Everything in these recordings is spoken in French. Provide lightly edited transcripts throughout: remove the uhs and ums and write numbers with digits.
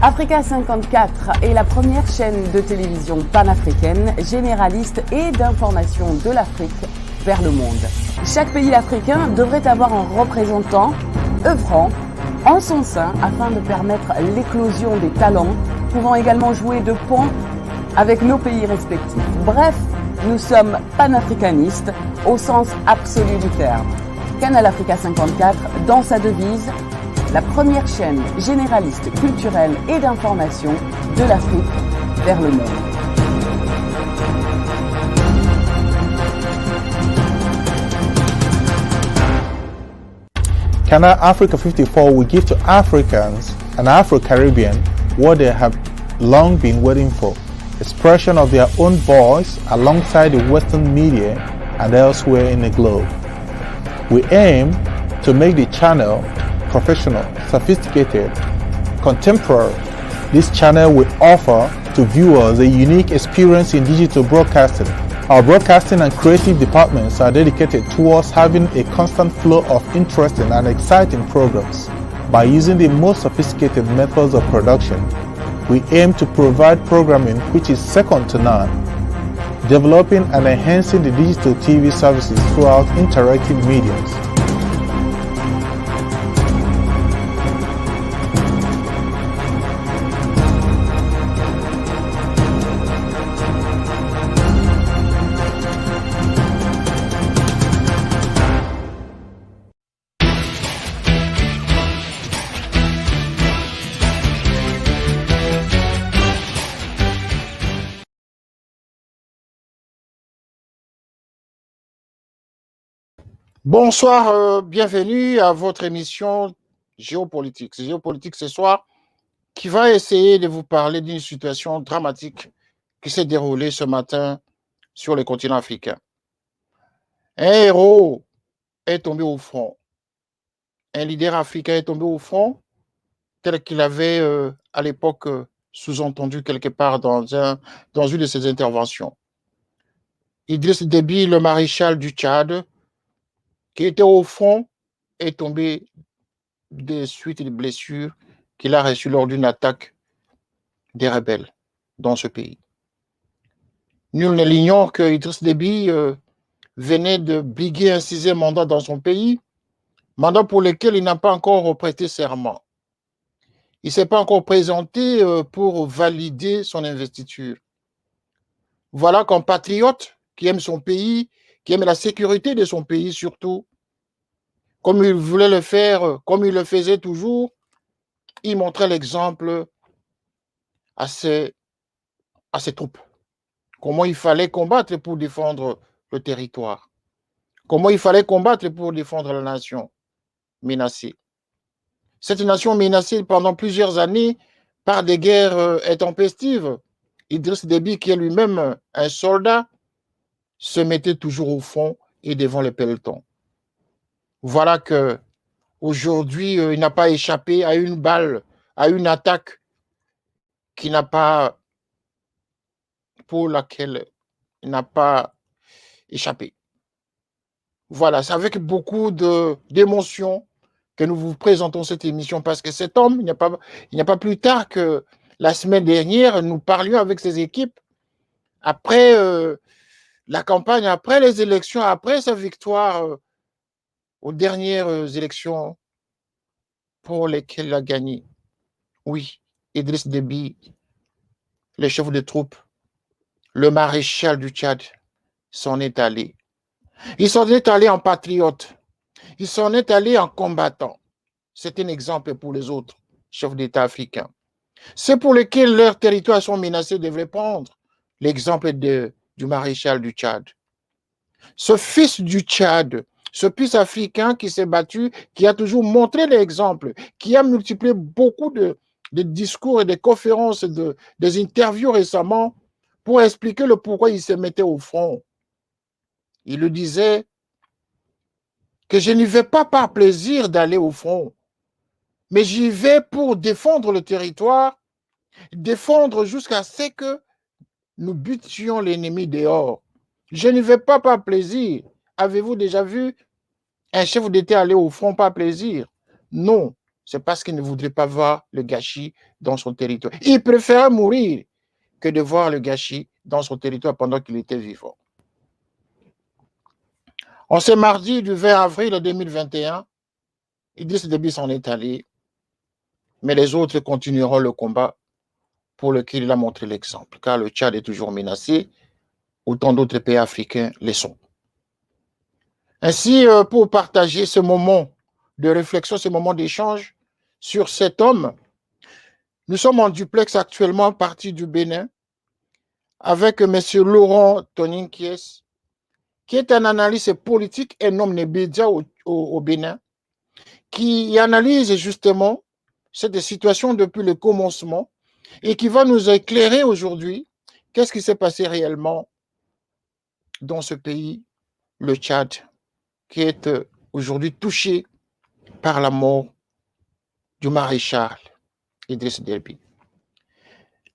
Africa 54 est la première chaîne de télévision panafricaine, généraliste et d'information de l'Afrique vers le monde. Chaque pays africain devrait avoir un représentant œuvrant en son sein afin de permettre l'éclosion des talents, pouvant également jouer de pont avec nos pays respectifs. Bref, nous sommes panafricanistes au sens absolu du terme. Canal Africa 54, dans sa devise, la première chaîne généraliste culturelle et d'information de l'Afrique vers le monde. Canal Africa 54 will give to Africans and Afro-Caribbean what they have long been waiting for, expression of their own voice alongside the Western media and elsewhere in the globe. We aim to make the channel professional, sophisticated, contemporary. This channel will offer to viewers a unique experience in digital broadcasting. Our broadcasting and creative departments are dedicated towards having a constant flow of interesting and exciting programs. By using the most sophisticated methods of production, we aim to provide programming which is second to none, developing and enhancing the digital TV services throughout interactive mediums. Bonsoir, bienvenue à votre émission Géopolitique. C'est Géopolitique ce soir qui va essayer de vous parler d'une situation dramatique qui s'est déroulée ce matin sur le continent africain. Un héros est tombé au front. Un leader africain est tombé au front tel qu'il avait à l'époque sous-entendu quelque part dans une de ses interventions. Idriss Déby, le maréchal du Tchad, qui était au front, est tombé des suites de blessures qu'il a reçues lors d'une attaque des rebelles dans ce pays. Nul ne l'ignore que Idriss Déby venait de briguer un 6e mandat dans son pays, mandat pour lequel il n'a pas encore prêté serment. Il ne s'est pas encore présenté pour valider son investiture. Voilà qu'un patriote qui aime son pays, qui aime la sécurité de son pays surtout, comme il voulait le faire, comme il le faisait toujours, il montrait l'exemple à ses troupes. Comment il fallait combattre pour défendre le territoire. Comment il fallait combattre pour défendre la nation menacée. Cette nation menacée pendant plusieurs années par des guerres intempestives, Idriss Déby, qui est lui-même un soldat, se mettait toujours au fond et devant les pelotons. Voilà que aujourd'hui, il n'a pas échappé à une balle, à une attaque qui n'a pas, pour laquelle il n'a pas échappé. Voilà, c'est avec beaucoup d'émotion que nous vous présentons cette émission parce que cet homme, il n'y a pas plus tard que la semaine dernière, nous parlions avec ses équipes après la campagne, après les élections, après sa victoire aux dernières élections pour lesquelles il a gagné. Oui, Idriss Déby, le chef de troupes, le maréchal du Tchad, s'en est allé. Il s'en est allé en patriote. Il s'en est allé en combattant. C'est un exemple pour les autres chefs d'État africains. Ceux pour lesquels leurs territoires sont menacés devraient prendre l'exemple du maréchal du Tchad. Ce fils du Tchad, ce fils africain qui s'est battu, qui a toujours montré l'exemple, qui a multiplié beaucoup de discours et de conférences, des interviews récemment pour expliquer le pourquoi il se mettait au front. Il le disait que je n'y vais pas par plaisir d'aller au front, mais j'y vais pour défendre le territoire, défendre jusqu'à ce que nous butions l'ennemi dehors. Je n'y vais pas par plaisir. Avez-vous déjà vu un chef d'État aller au front par plaisir? Non, c'est parce qu'il ne voudrait pas voir le gâchis dans son territoire. Il préférait mourir que de voir le gâchis dans son territoire pendant qu'il était vivant. En ce mardi du 20 avril 2021, Idriss Déby s'en est allé, mais les autres continueront le combat pour lequel il a montré l'exemple, car le Tchad est toujours menacé, autant d'autres pays africains le sont. Ainsi, pour partager ce moment de réflexion, ce moment d'échange sur cet homme, nous sommes en duplex actuellement parti du Bénin avec M. Laurent Toninkies, qui est un analyste politique et homme des médias au Bénin, qui analyse justement cette situation depuis le commencement et qui va nous éclairer aujourd'hui qu'est-ce qui s'est passé réellement dans ce pays, le Tchad, qui est aujourd'hui touché par la mort du maréchal Idriss Déby.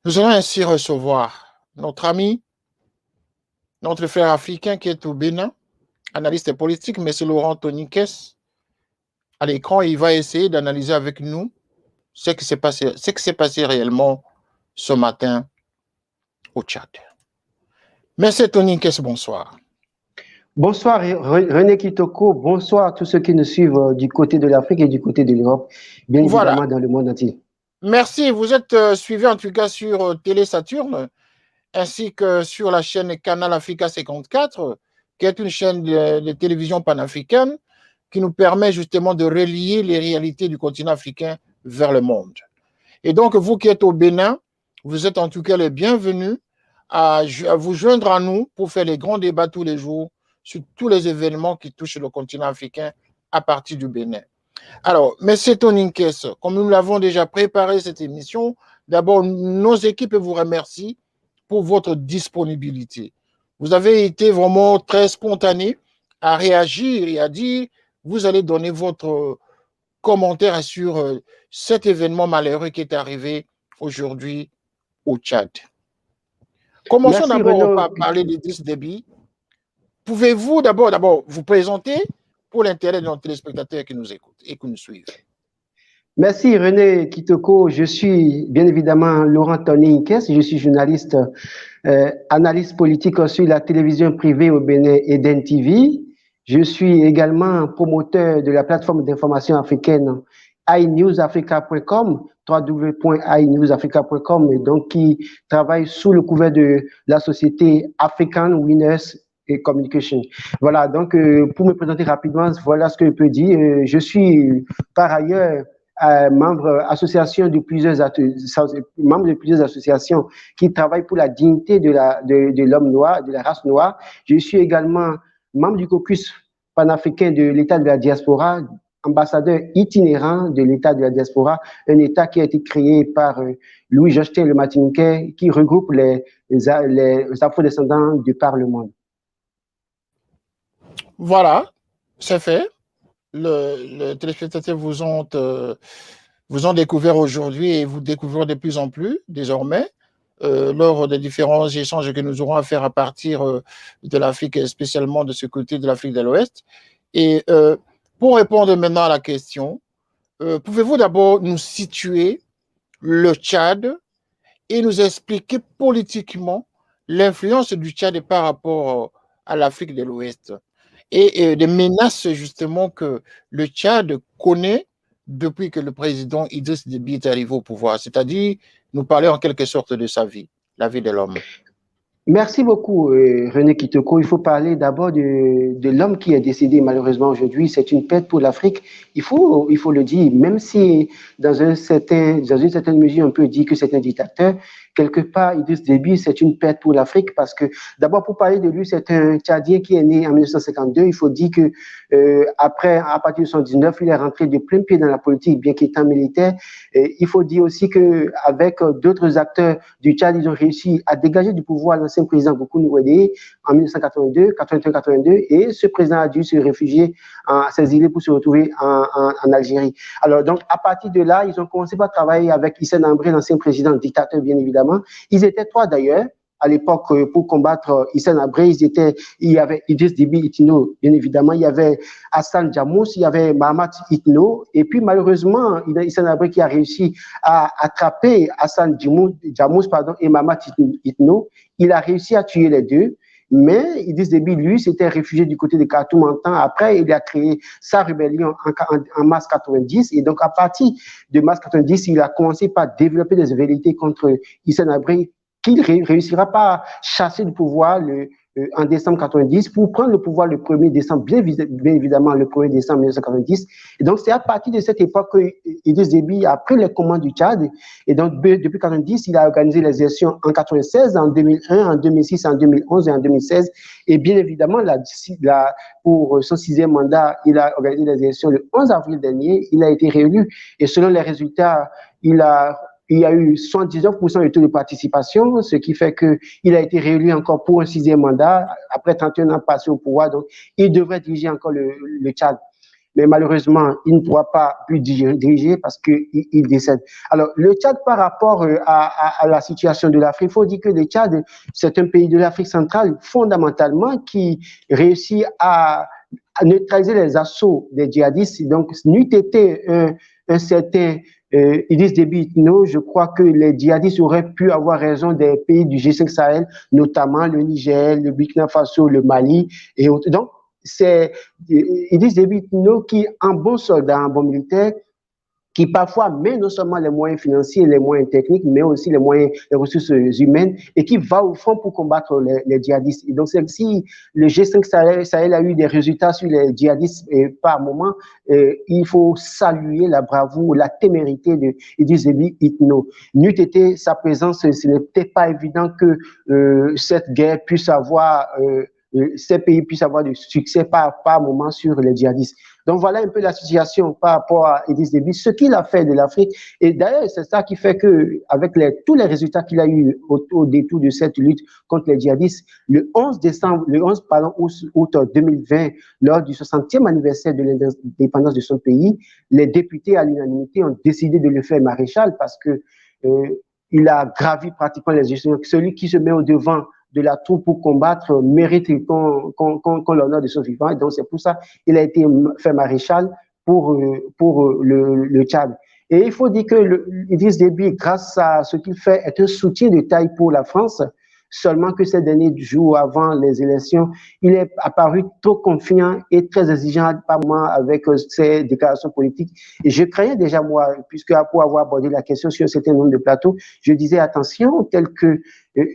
Nous allons ainsi recevoir notre ami, notre frère africain qui est au Bénin, analyste politique, M. Laurent Toninkies. À l'écran, il va essayer d'analyser avec nous ce qui s'est passé réellement ce matin au Tchad. M. Toninkies, bonsoir. Bonsoir René Kitoko, bonsoir à tous ceux qui nous suivent du côté de l'Afrique et du côté de l'Europe, bien évidemment dans le monde entier. Merci, vous êtes suivi en tout cas sur Télé Saturne, ainsi que sur la chaîne Canal Africa 54, qui est une chaîne de télévision panafricaine qui nous permet justement de relier les réalités du continent africain vers le monde. Et donc, vous qui êtes au Bénin, vous êtes en tout cas les bienvenus à vous joindre à nous pour faire les grands débats tous les jours sur tous les événements qui touchent le continent africain à partir du Bénin. Alors, M. Toninkies, comme nous l'avons déjà préparé cette émission, d'abord, nos équipes vous remercient pour votre disponibilité. Vous avez été vraiment très spontané à réagir et à dire, vous allez donner votre commentaire sur cet événement malheureux qui est arrivé aujourd'hui au Tchad. Commençons d'abord par parler d'Idriss Déby. Pouvez-vous d'abord vous présenter pour l'intérêt de nos téléspectateurs qui nous écoutent et qui nous suivent? Merci René Kitoko, je suis bien évidemment Laurent Toninkies, je suis journaliste, analyste politique sur la télévision privée au Bénin Eden TV. Je suis également promoteur de la plateforme d'information africaine inewsafrica.com, www.inewsafrica.com, et donc qui travaille sous le couvert de la société African Winners et Communication. Voilà, donc pour me présenter rapidement, voilà ce que je peux dire. Je suis par ailleurs membre de plusieurs associations qui travaillent pour la dignité de l'homme noir, de la race noire. Je suis également membre du caucus panafricain de l'État de la diaspora, ambassadeur itinérant de l'État de la diaspora, un État qui a été créé par Louis-Georges le Martiniquais, qui regroupe les afro-descendants de par le monde. Voilà, c'est fait. Les téléspectateurs vous ont découvert aujourd'hui et vous découvrez de plus en plus désormais lors des différents échanges que nous aurons à faire à partir de l'Afrique et spécialement de ce côté de l'Afrique de l'Ouest. Et pour répondre maintenant à la question, pouvez-vous d'abord nous situer le Tchad et nous expliquer politiquement l'influence du Tchad par rapport à l'Afrique de l'Ouest et des menaces justement que le Tchad connaît depuis que le président Idriss Déby est arrivé au pouvoir, c'est-à-dire nous parler en quelque sorte de sa vie, la vie de l'homme. Merci beaucoup, René Kitoko. Il faut parler d'abord de l'homme qui est décédé malheureusement aujourd'hui. C'est une perte pour l'Afrique. Il faut le dire, même si dans une certaine mesure on peut dire que c'est un dictateur, quelque part, Idriss Déby, c'est une perte pour l'Afrique parce que, d'abord, pour parler de lui, c'est un Tchadien qui est né en 1952. Il faut dire que à partir de 1919, il est rentré de plein pied dans la politique, bien qu'étant militaire. Et il faut dire aussi que avec d'autres acteurs du Tchad, ils ont réussi à dégager du pouvoir l'ancien président Boukouni Ouédé en 1981-82, et ce président a dû se réfugier à ses îles pour se retrouver en Algérie. Alors, donc, à partir de là, ils ont commencé par travailler avec Hissène Habré, l'ancien président dictateur, bien évidemment. Ils étaient trois d'ailleurs. à l'époque pour combattre Hissène Habré, il y avait Idriss Déby Itno, bien évidemment, il y avait Hassan Djammous, il y avait Mahamat Itno, et puis malheureusement, Hissène Habré qui a réussi à attraper Hassan Djammous et Mahamat Itno, il a réussi à tuer les deux. Mais Idriss Déby, lui, s'était réfugié du côté de Khartoum en temps. Après, il a créé sa rébellion en mars 90. Et donc, à partir de mars 90, il a commencé par développer des velléités contre Hissène Habré qu'il réussira pas à chasser du pouvoir en décembre 90 pour prendre le pouvoir le 1er décembre, bien évidemment le 1er décembre 1990. Et donc, c'est à partir de cette époque que Idriss Déby a pris les commandes du Tchad. Et donc, depuis 90, il a organisé les élections en 96, en 2001, en 2006, en 2011 et en 2016. Et bien évidemment, pour son 6e mandat, il a organisé les élections le 11 avril dernier. Il a été réélu. Et selon les résultats, il y a eu 79% de taux de participation, ce qui fait qu'il a été réélu encore pour un 6e mandat, après 31 ans passés au pouvoir. Donc, il devrait diriger encore le Tchad. Mais malheureusement, il ne pourra pas plus diriger parce qu'il décède. Alors, le Tchad, par rapport à la situation de l'Afrique, il faut dire que le Tchad, c'est un pays de l'Afrique centrale, fondamentalement, qui réussit à neutraliser les assauts des djihadistes. Donc, n'eût été un certain Idriss Déby Itno, je crois que les djihadistes auraient pu avoir raison des pays du G5 Sahel, notamment le Niger, le Burkina Faso, le Mali et autres. Donc, c'est Idriss Déby Itno qui, en bon soldat, en bon militaire, qui parfois met non seulement les moyens financiers, les moyens techniques, mais aussi les ressources humaines, et qui va au front pour combattre les djihadistes. Et donc, si le G5 Sahel a eu des résultats sur les djihadistes par moment, il faut saluer la bravoure, la témérité de Idriss Déby Itno. N'eût été sa présence, ce n'était pas évident que cette guerre puisse avoir ces pays puissent avoir du succès par moment sur les djihadistes. Donc voilà un peu la situation par rapport à Idriss Déby, ce qu'il a fait de l'Afrique. Et d'ailleurs, c'est ça qui fait que, avec tous les résultats qu'il a eu au détour de cette lutte contre les djihadistes, le 11 août 2020, lors du 60e anniversaire de l'indépendance de son pays, les députés à l'unanimité ont décidé de le faire maréchal parce que il a gravi pratiquement les échelons. Celui qui se met au devant de la troupe pour combattre mérite qu'on l'honneur de son vivant. Et donc, c'est pour ça qu'il a été fait maréchal pour le Tchad. Et il faut dire que Idriss Déby, grâce à ce qu'il fait, est un soutien de taille pour la France. Seulement que ces derniers jours avant les élections, il est apparu trop confiant et très exigeant par moment avec ses déclarations politiques. Et je craignais déjà, moi, puisque pour avoir abordé la question sur un certain nombre de plateaux, je disais attention, tel que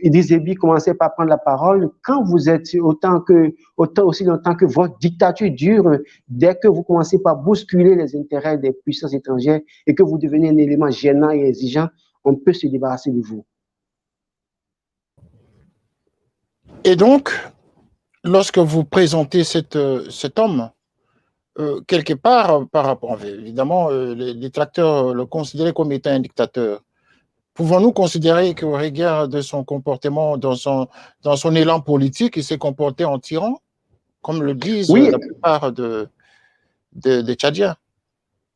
Idriss Déby commençait par prendre la parole, quand vous êtes autant aussi longtemps que votre dictature dure, dès que vous commencez par bousculer les intérêts des puissances étrangères et que vous devenez un élément gênant et exigeant, on peut se débarrasser de vous. Et donc, lorsque vous présentez cet homme, quelque part, par rapport, évidemment, les détracteurs le considéraient comme étant un dictateur. Pouvons-nous considérer qu'au regard de son comportement, dans son élan politique, il s'est comporté en tyran, comme le disent la plupart des Tchadiens?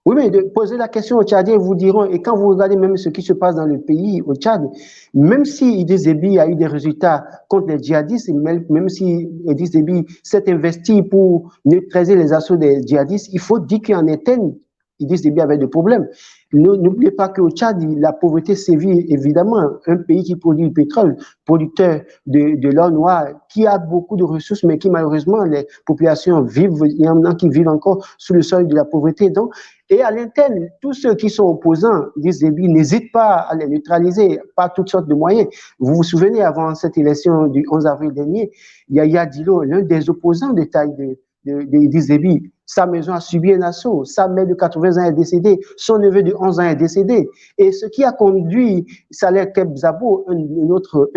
Oui, mais de poser la question aux Tchadiens, ils vous diront, et quand vous regardez même ce qui se passe dans le pays, au Tchad, même si Idriss Déby a eu des résultats contre les djihadistes, même si Idriss Déby s'est investi pour neutraliser les assauts des djihadistes, il faut dire qu'en interne, Idriss Déby avait des problèmes. N'oubliez pas qu'au Tchad, la pauvreté sévit évidemment. Un pays qui produit du pétrole, producteur de l'or noir, qui a beaucoup de ressources, mais qui malheureusement, les populations vivent, il y en a qui vivent encore sous le seuil de la pauvreté. Donc, et à l'interne, tous ceux qui sont opposants, Idriss Déby, n'hésitent pas à les neutraliser par toutes sortes de moyens. Vous vous souvenez, avant cette élection du 11 avril dernier, Yaya Dillo, l'un des opposants de taille d'Idriss Déby, sa maison a subi un assaut, sa mère de 80 ans est décédée, son neveu de 11 ans est décédé. Et ce qui a conduit Saleh Kebzabo, un autre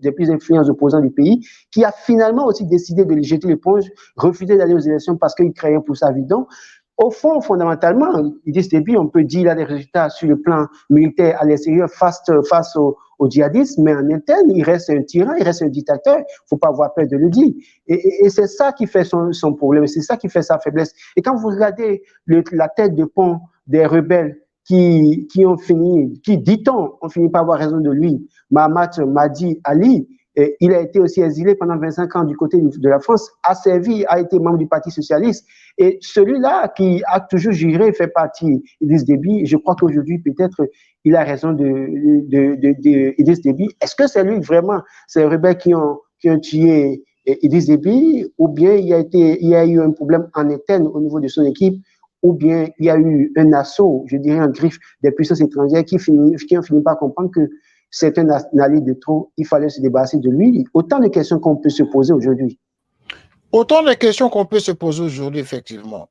des plus influents opposants du pays, qui a finalement aussi décidé de jeter l'éponge, refuser d'aller aux élections parce qu'il craignait pour sa vie. Donc, au fond, fondamentalement, Idriss Déby, on peut dire qu'il a des résultats sur le plan militaire à l'extérieur face au djihadisme, mais en interne, il reste un tyran, il reste un dictateur. Il ne faut pas avoir peur de le dire. Et c'est ça qui fait son problème, c'est ça qui fait sa faiblesse. Et quand vous regardez la tête de pont des rebelles ont fini, qui, dit-on, ont fini par avoir raison de lui. Mahamat Mahdi Ali, il a été aussi exilé pendant 25 ans du côté de la France, a servi, a été membre du Parti socialiste. Et celui-là qui a toujours juré fait partie d'Idriss Déby. Je crois qu'aujourd'hui, peut-être, il a raison de Idriss Déby. Est-ce que c'est lui vraiment, ces rebelles qui ont tué Idriss Déby, ou bien il y a eu un problème en interne au niveau de son équipe, ou bien il y a eu un assaut, je dirais un griffe des puissances étrangères qui ont fini par comprendre que c'est un allié de trop, il fallait se débarrasser de lui. Autant de questions qu'on peut se poser aujourd'hui. Autant de questions qu'on peut se poser aujourd'hui, effectivement.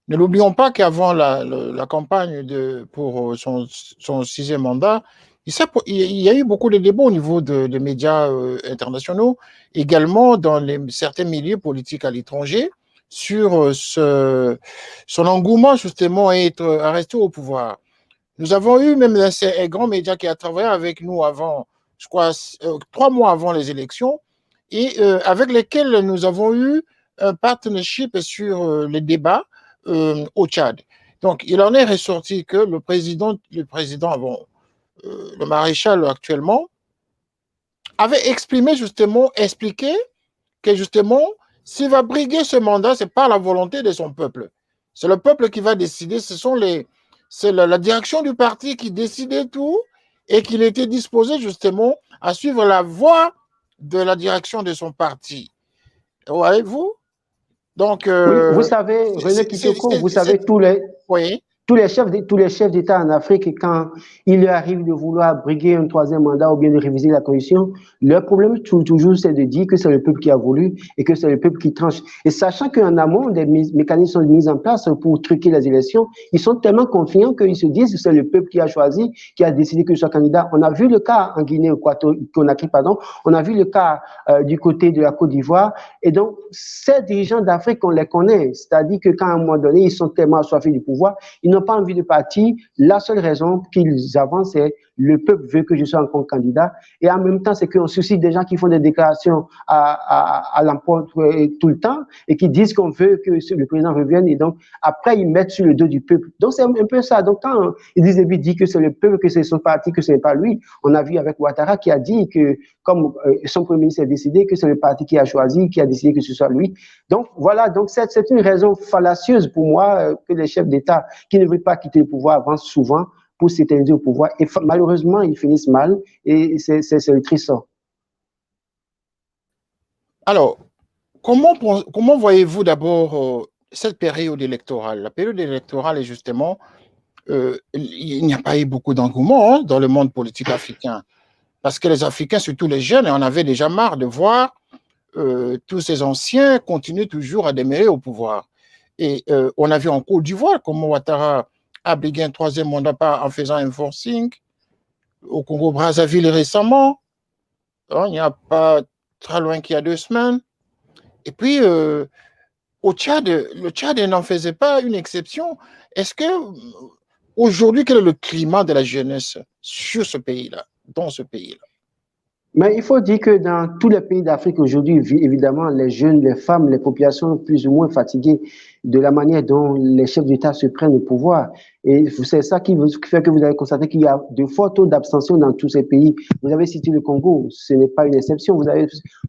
Ne l'oublions pas qu'avant la campagne pour son 6e mandat, il y a eu beaucoup de débats au niveau des médias internationaux, également dans certains milieux politiques à l'étranger, sur son engouement justement à rester au pouvoir. Nous avons eu même un grand média qui a travaillé avec nous avant, je crois, 3 mois avant les élections, et avec lesquels nous avons eu un partnership sur les débats au Tchad. Donc, il en est ressorti que le maréchal actuellement, avait expliqué que justement, s'il va briguer ce mandat, c'est par la volonté de son peuple. C'est le peuple qui va décider, c'est la direction du parti qui décidait tout et qu'il était disposé justement à suivre la voie de la direction de son parti. Voyez-vous? Donc, oui, vous savez, René Kitoko, vous savez oui. tous les chefs d'État en Afrique, quand il leur arrive de vouloir briguer un 3e mandat ou bien de réviser la Constitution, leur problème toujours c'est de dire que c'est le peuple qui a voulu et que c'est le peuple qui tranche. Et sachant qu'en amont, des mécanismes sont mis en place pour truquer les élections, ils sont tellement confiants qu'ils se disent que c'est le peuple qui a choisi, qui a décidé que je sois candidat. On a vu le cas en Guinée-Conakry, on a vu le cas du côté de la Côte d'Ivoire. Et donc, ces dirigeants d'Afrique, on les connaît. C'est-à-dire que quand à un moment donné, ils sont tellement assoiffés du pouvoir, ils n'ont pas envie de partir. La seule raison qu'ils avancent, c'est le peuple veut que je sois encore candidat. Et en même temps, c'est qu'on suscite des gens qui font des déclarations à l'emporte tout le temps et qui disent qu'on veut que le président revienne. Et donc, après, ils mettent sur le dos du peuple. Donc, c'est un peu ça. Donc, quand Idriss Déby dit que c'est le peuple, que c'est son parti, que ce n'est pas lui, on a vu avec Ouattara qui a dit que, comme son premier ministre a décidé que c'est le parti qui a choisi, qui a décidé que ce soit lui. Donc, voilà. Donc, c'est une raison fallacieuse pour moi que les chefs d'État qui ne veulent pas quitter le pouvoir avancent souvent pour s'éteindre au pouvoir. Et malheureusement, ils finissent mal et c'est le triste. Alors, comment voyez-vous d'abord cette période électorale? La période électorale est justement, il n'y a pas eu beaucoup d'engouement dans le monde politique africain. Parce que les Africains, surtout les jeunes, en avaient déjà marre de voir tous ces anciens continuer toujours à demeurer au pouvoir. Et on a vu en Côte d'Ivoire comment Ouattara a brigué un 3e mandat en faisant un forcing. Au Congo-Brazzaville récemment, il n'y a pas très loin qu'il y a 2 semaines. Et puis, au Tchad, le Tchad n'en faisait pas une exception. Est-ce que, aujourd'hui, quel est le climat de la jeunesse sur ce pays-là, dans ce pays-là? Mais il faut dire que dans tous les pays d'Afrique aujourd'hui, évidemment, les jeunes, les femmes, les populations plus ou moins fatiguées de la manière dont les chefs d'État se prennent le pouvoir. Et c'est ça qui fait que vous avez constaté qu'il y a de forts taux d'abstention dans tous ces pays. Vous avez cité le Congo, ce n'est pas une exception.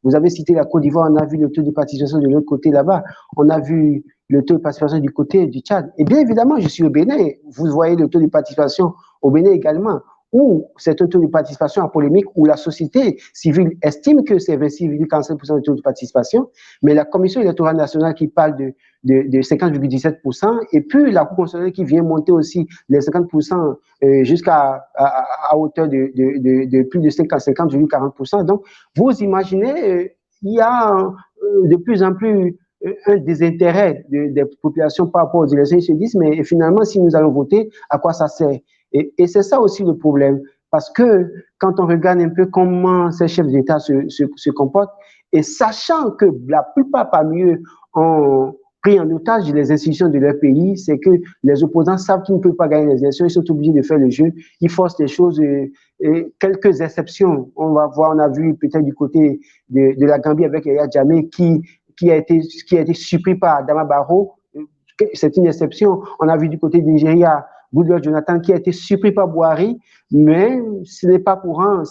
Vous avez cité la Côte d'Ivoire, on a vu le taux de participation de l'autre côté là-bas. On a vu le taux de participation du côté du Tchad. Et bien évidemment, je suis au Bénin. Vous voyez le taux de participation au Bénin également, où c'est un taux de participation en polémique, où la société civile estime que c'est 26,45% de taux de participation, mais la Commission électorale nationale qui parle de 50,17%, et puis la Cour constitutionnelle qui vient monter aussi les 50% jusqu'à hauteur de plus de 50,40%. Donc, vous imaginez, il y a de plus en plus un désintérêt des populations par rapport aux élections. Ils se disent, mais finalement, si nous allons voter, à quoi ça sert? Et c'est ça aussi le problème, parce que quand on regarde un peu comment ces chefs d'État se comportent, et sachant que la plupart parmi eux ont pris en otage les institutions de leur pays, c'est que les opposants savent qu'ils ne peuvent pas gagner les élections, ils sont obligés de faire le jeu, ils forcent les choses, et quelques exceptions, on va voir, on a vu peut-être du côté de la Gambie avec Yaya Jammeh qui a été surpris par Adama Barrow, c'est une exception. On a vu du côté du Nigeria Goodluck Jonathan, qui a été surpris par Buhari, mais ce n'est pas courant,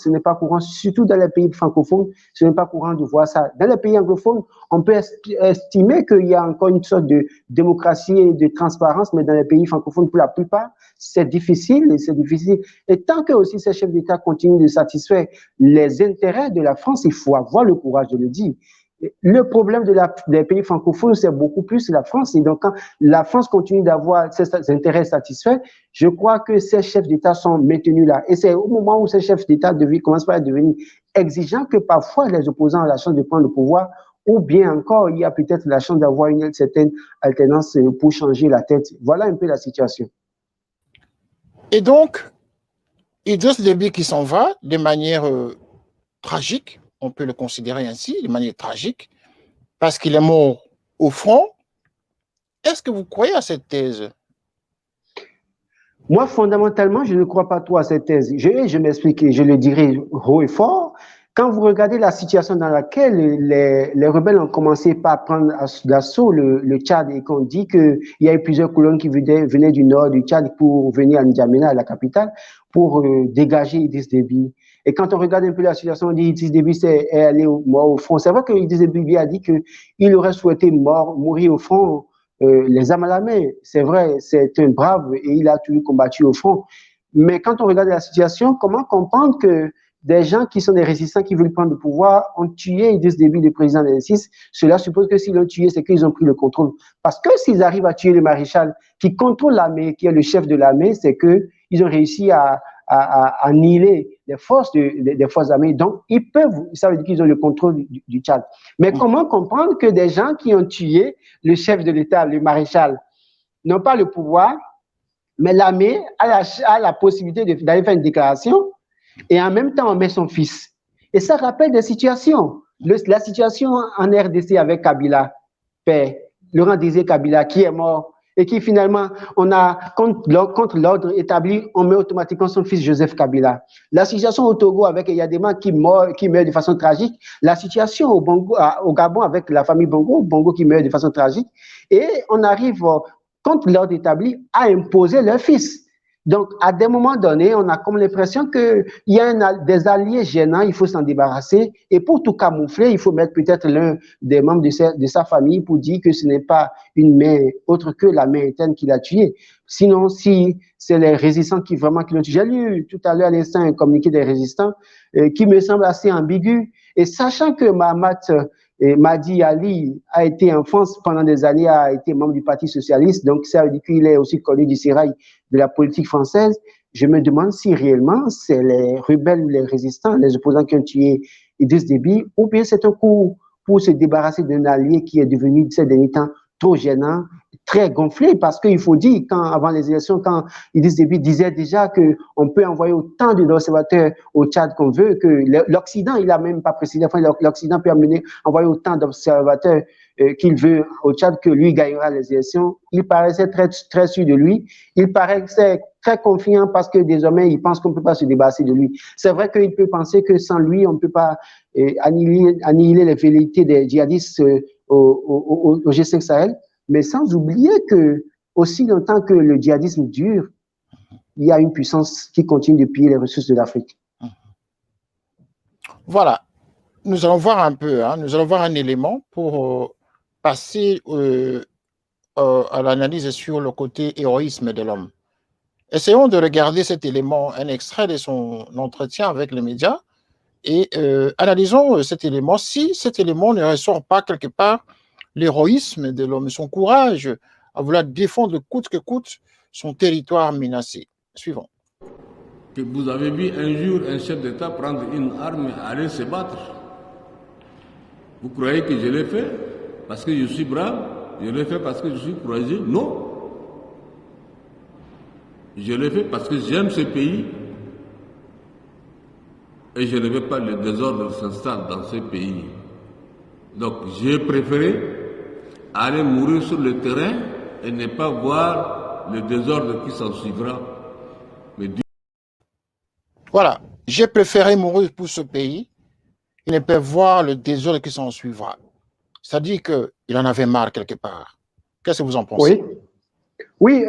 surtout dans les pays francophones, ce n'est pas courant de voir ça. Dans les pays anglophones, on peut estimer qu'il y a encore une sorte de démocratie et de transparence, mais dans les pays francophones, pour la plupart, c'est difficile. Et tant que aussi ces chefs d'État continuent de satisfaire les intérêts de la France, il faut avoir le courage de le dire. Le problème des pays francophones, c'est beaucoup plus la France. Et donc, quand la France continue d'avoir ses intérêts satisfaits, je crois que ces chefs d'État sont maintenus là. Et c'est au moment où ces chefs d'État commencent à devenir exigeants que parfois les opposants ont la chance de prendre le pouvoir, ou bien encore, il y a peut-être la chance d'avoir une certaine alternance pour changer la tête. Voilà un peu la situation. Et donc, Idriss Déby qui s'en va de manière tragique, on peut le considérer ainsi, de manière tragique, parce qu'il est mort au front. Est-ce que vous croyez à cette thèse? Moi, fondamentalement, je ne crois pas trop à cette thèse. Je m'explique et je le dirai haut et fort. Quand vous regardez la situation dans laquelle les rebelles ont commencé par prendre d'assaut le Tchad et qu'on dit qu'il y a eu plusieurs colonnes qui venaient du nord du Tchad pour venir à N'Djamena, à la capitale, pour dégager Idriss Déby. Et quand on regarde un peu la situation, on dit Idriss Déby est allé mort au front. C'est vrai que Idriss Déby a dit qu'il aurait souhaité mourir au front, les armes à la main. C'est vrai, c'est un brave et il a toujours combattu au front. Mais quand on regarde la situation, comment comprendre que des gens qui sont des résistants qui veulent prendre le pouvoir ont tué Idriss Déby, le président de l'N6? Cela suppose que s'ils l'ont tué, c'est qu'ils ont pris le contrôle. Parce que s'ils arrivent à tuer le maréchal qui contrôle l'armée, qui est le chef de l'armée, c'est qu'ils ont réussi à annihiler les forces des forces armées. Donc, ça veut dire qu'ils ont le contrôle du Tchad. Mais comment comprendre que des gens qui ont tué le chef de l'État, le maréchal, n'ont pas le pouvoir, mais l'armée a la possibilité d'aller faire une déclaration et en même temps on met son fils. Et ça rappelle des situations. La situation en RDC avec Kabila, père, Laurent Désiré Kabila, qui est mort et qui finalement, contre l'ordre établi, on met automatiquement son fils Joseph Kabila. La situation au Togo avec Yadema qui meurt de façon tragique. La situation au Gabon avec la famille Bongo qui meurt de façon tragique. Et on arrive, contre l'ordre établi, à imposer leur fils. Donc, à des moments donnés, on a comme l'impression qu'il y a des alliés gênants, il faut s'en débarrasser. Et pour tout camoufler, il faut mettre peut-être l'un des membres de sa famille pour dire que ce n'est pas une main autre que la main interne qui l'a tué. Sinon, si c'est les résistants qui l'ont tué. J'ai lu tout à l'heure à l'instant un communiqué des résistants qui me semble assez ambigu. Et sachant que Mahdi Ali a été en France pendant des années, a été membre du Parti socialiste, donc ça veut dire qu'il est aussi connu du sérail de la politique française. Je me demande si réellement c'est les rebelles ou les résistants, les opposants qui ont tué Idriss Déby, ou bien c'est un coup pour se débarrasser d'un allié qui est devenu ces derniers temps trop gênant, très gonflé, parce qu'il faut dire, avant les élections, quand Idriss Déby disait déjà qu'on peut envoyer autant d'observateurs au Tchad qu'on veut, que l'Occident, il n'a même pas précisé, enfin, l'Occident peut envoyer autant d'observateurs qu'il veut au Tchad, que lui gagnera les élections. Il paraissait très, très sûr de lui. Il paraissait très confiant parce que désormais, il pense qu'on ne peut pas se débarrasser de lui. C'est vrai qu'il peut penser que sans lui, on ne peut pas annihiler les velléités des djihadistes au G5 Sahel, mais sans oublier que aussi longtemps que le djihadisme dure, il y a une puissance qui continue de piller les ressources de l'Afrique. Voilà, nous allons voir un peu, nous allons voir un élément pour passer à l'analyse sur le côté héroïsme de l'homme. Essayons de regarder cet élément, un extrait de son entretien avec les médias, et analysons cet élément. Si cet élément ne ressort pas quelque part l'héroïsme de l'homme, son courage à vouloir défendre coûte que coûte son territoire menacé. Suivons. Que vous avez vu un jour un chef d'État prendre une arme et aller se battre. Vous croyez que je l'ai fait parce que je suis brave? Je l'ai fait parce que je suis courageux? Non. Je l'ai fait parce que j'aime ce pays et je ne veux pas le désordre s'installe dans ce pays. Donc j'ai préféré aller mourir sur le terrain et ne pas voir le désordre qui s'en suivra. Mais voilà, j'ai préféré mourir pour ce pays et ne pas voir le désordre qui s'en suivra. C'est-à-dire qu'il en avait marre quelque part. Qu'est-ce que vous en pensez? Oui. Oui,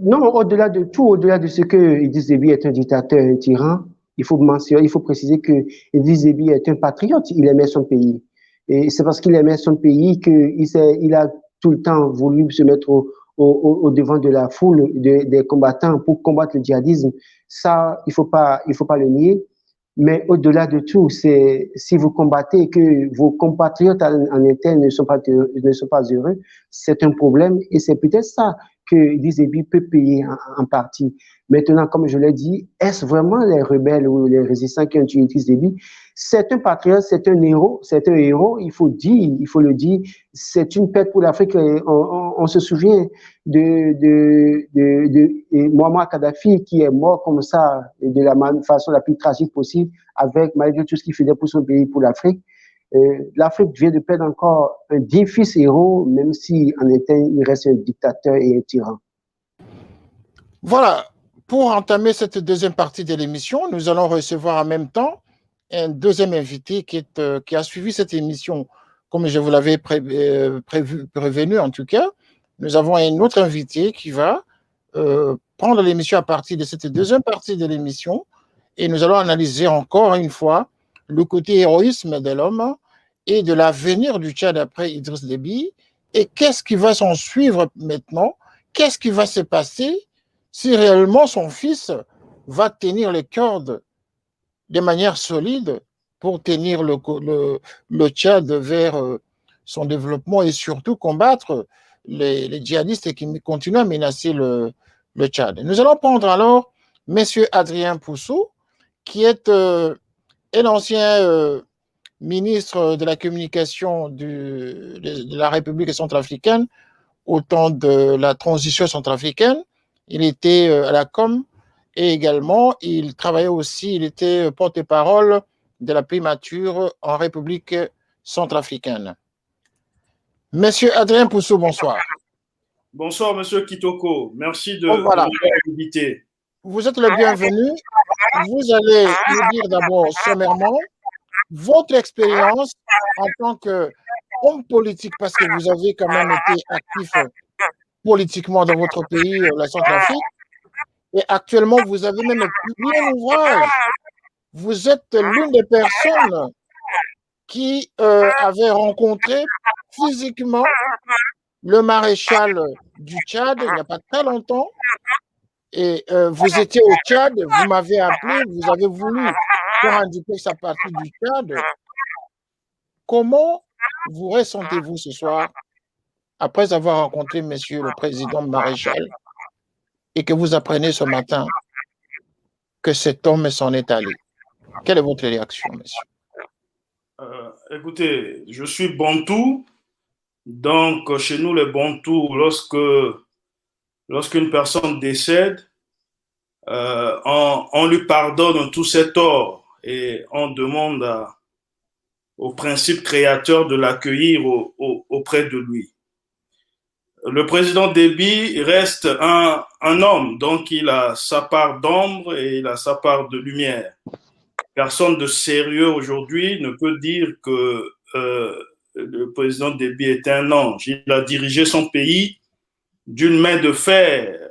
non, au-delà de tout, au-delà de ce que Idriss Déby est un dictateur, un tyran, il faut mentionner, il faut préciser que Idriss Déby est un patriote, il aimait son pays. Et c'est parce qu'il aimait son pays il a tout le temps voulu se mettre au devant de la foule des combattants pour combattre le djihadisme. Ça, il faut pas le nier. Mais au-delà de tout, c'est si vous combattez et que vos compatriotes en interne ne sont pas heureux, c'est un problème et c'est peut-être ça que Idriss peut payer en partie. Maintenant, comme je l'ai dit, est-ce vraiment les rebelles ou les résistants qui ont tué Idriss Déby? C'est un patriote, c'est un héros, il faut le dire. C'est une perte pour l'Afrique. On se souvient de Muammar Kadhafi qui est mort comme ça, de la façon la plus tragique possible, avec malgré tout ce qu'il faisait pour son pays, pour l'Afrique. L'Afrique vient de perdre encore un digne fils héros, même si en interne, il reste un dictateur et un tyran. Voilà, pour entamer cette deuxième partie de l'émission, nous allons recevoir en même temps un deuxième invité qui a suivi cette émission, comme je vous l'avais prévenu en tout cas. Nous avons un autre invité qui va prendre l'émission à partir de cette deuxième partie de l'émission et nous allons analyser encore une fois le côté héroïsme de l'homme et de l'avenir du Tchad après Idriss Déby et qu'est-ce qui va s'en suivre maintenant, qu'est-ce qui va se passer si réellement son fils va tenir les cordes de manière solide pour tenir le Tchad vers son développement et surtout combattre les djihadistes qui continuent à menacer le Tchad. Nous allons prendre alors M. Adrien Poussou, qui est un ancien ministre de la communication de la République centrafricaine au temps de la transition centrafricaine. Il était à la com et également il travaillait aussi, il était porte-parole de la primature en République centrafricaine. Monsieur Adrien Poussou, bonsoir. Bonsoir, monsieur Kitoko. Merci de m'avoir invité. Vous êtes le bienvenu. Vous allez nous dire d'abord sommairement votre expérience en tant qu'homme politique, parce que vous avez quand même été actif politiquement dans votre pays, la Centrafrique, et actuellement, vous avez même publié un ouvrage. Vous êtes l'une des personnes qui avait rencontré physiquement le maréchal du Tchad il n'y a pas très longtemps. Et vous étiez au Tchad, vous m'avez appelé, vous avez voulu faire indiquer sa partie du Tchad. Comment vous ressentez-vous ce soir après avoir rencontré monsieur le président maréchal et que vous apprenez ce matin que cet homme s'en est allé? Quelle est votre réaction, monsieur? Écoutez, je suis Bantou. Donc, chez nous, les Bantous, lorsqu'une personne décède, on lui pardonne tous ses torts et on demande au principe créateur de l'accueillir auprès de lui. Le président Déby reste un homme, donc il a sa part d'ombre et il a sa part de lumière. Personne de sérieux aujourd'hui ne peut dire que le président Déby est un ange. Il a dirigé son pays d'une main de fer.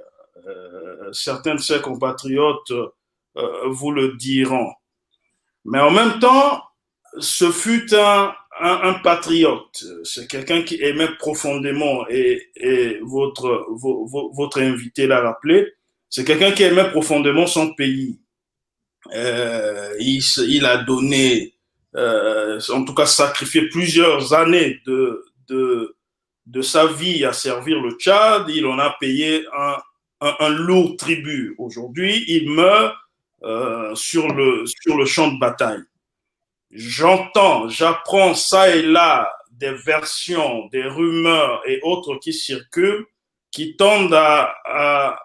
Certains de ses compatriotes vous le diront. Mais en même temps, ce fut un patriote. C'est quelqu'un qui aimait profondément, et votre invité l'a rappelé, c'est quelqu'un qui aimait profondément son pays. Il a donné, en tout cas sacrifié plusieurs années de sa vie à servir le Tchad. Il en a payé un lourd tribut. Aujourd'hui, il meurt sur le champ de bataille. J'apprends ça et là des versions, des rumeurs et autres qui circulent, qui tendent à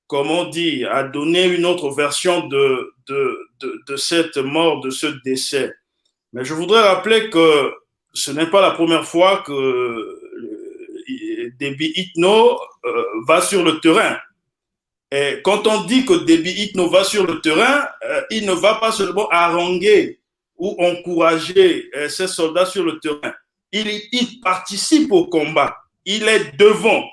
comment dire, à donner une autre version de cette mort, de ce décès. Mais je voudrais rappeler que ce n'est pas la première fois que Déby Itno va sur le terrain. Et quand on dit que Déby Itno va sur le terrain, il ne va pas seulement haranguer ou encourager ses soldats sur le terrain. Il participe au combat. Il est devant.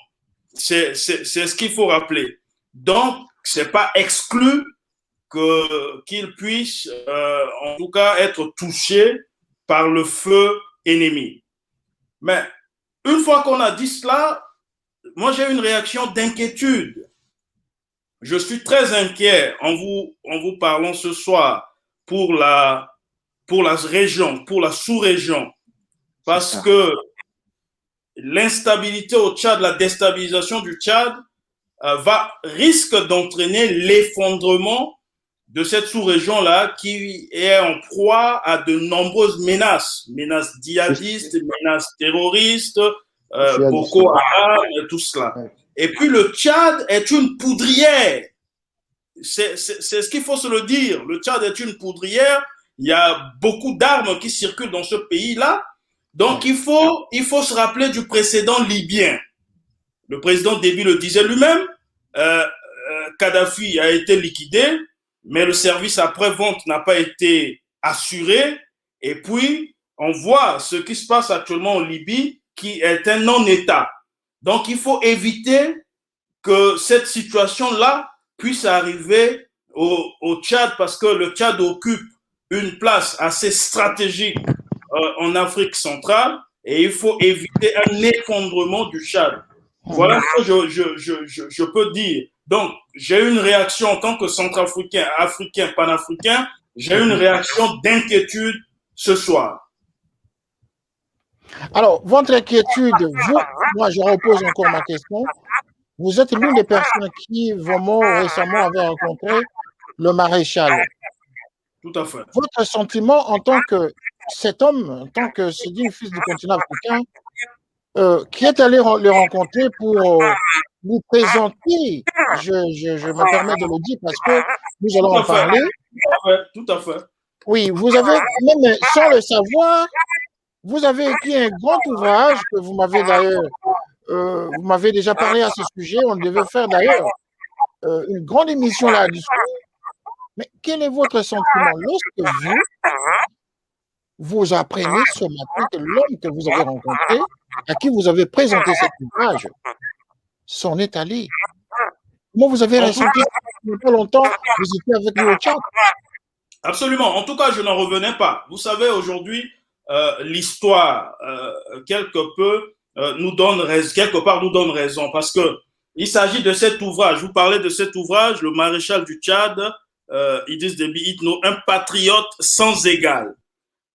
c'est ce qu'il faut rappeler. Donc, c'est pas exclu qu'il puisse, en tout cas, être touché par le feu ennemi. Mais une fois qu'on a dit cela, moi j'ai une réaction d'inquiétude. Je suis très inquiet en vous parlant ce soir pour la région, pour la sous-région, parce que l'instabilité au Tchad, la déstabilisation du Tchad risque d'entraîner l'effondrement de cette sous-région-là qui est en proie à de nombreuses menaces djihadistes, menaces terroristes, Boko Haram, tout cela. Et puis le Tchad est une poudrière. C'est ce qu'il faut se le dire. Le Tchad est une poudrière. Il y a beaucoup d'armes qui circulent dans ce pays-là. Donc il faut se rappeler du précédent libyen. Le président Déby le disait lui-même. Kadhafi a été liquidé, mais le service après-vente n'a pas été assuré. Et puis, on voit ce qui se passe actuellement en Libye, qui est un non-État. Donc, il faut éviter que cette situation-là puisse arriver au Tchad, parce que le Tchad occupe une place assez stratégique en Afrique centrale, et il faut éviter un effondrement du Tchad. Voilà ce que je peux dire. Donc, j'ai une réaction en tant que centrafricain, africain, panafricain, j'ai une réaction d'inquiétude ce soir. Alors, votre inquiétude, moi je repose encore ma question. Vous êtes l'une des personnes qui vraiment récemment avait rencontré le maréchal. Tout à fait. Votre sentiment en tant que cet homme, en tant que Sédine, fils du continent africain, qui est allé le rencontrer pour vous présenter, je me permets de le dire parce que nous allons en parler. Tout à fait. Oui, vous avez, même sans le savoir, vous avez écrit un grand ouvrage que vous m'avez d'ailleurs, vous m'avez déjà parlé à ce sujet. On devait faire d'ailleurs une grande émission là-dessus. Mais quel est votre sentiment lorsque vous apprenez ce matin que l'homme que vous avez rencontré, à qui vous avez présenté cet ouvrage, s'en est allé? Comment vous avez ressenti il n'y a pas longtemps, vous étiez avec lui au Tchad? Absolument. En tout cas, je n'en revenais pas. Vous savez, aujourd'hui, l'histoire, quelque part, nous donne raison, parce que il s'agit de cet ouvrage. Vous parlez de cet ouvrage, le maréchal du Tchad, Idriss Déby Itno, un patriote sans égal.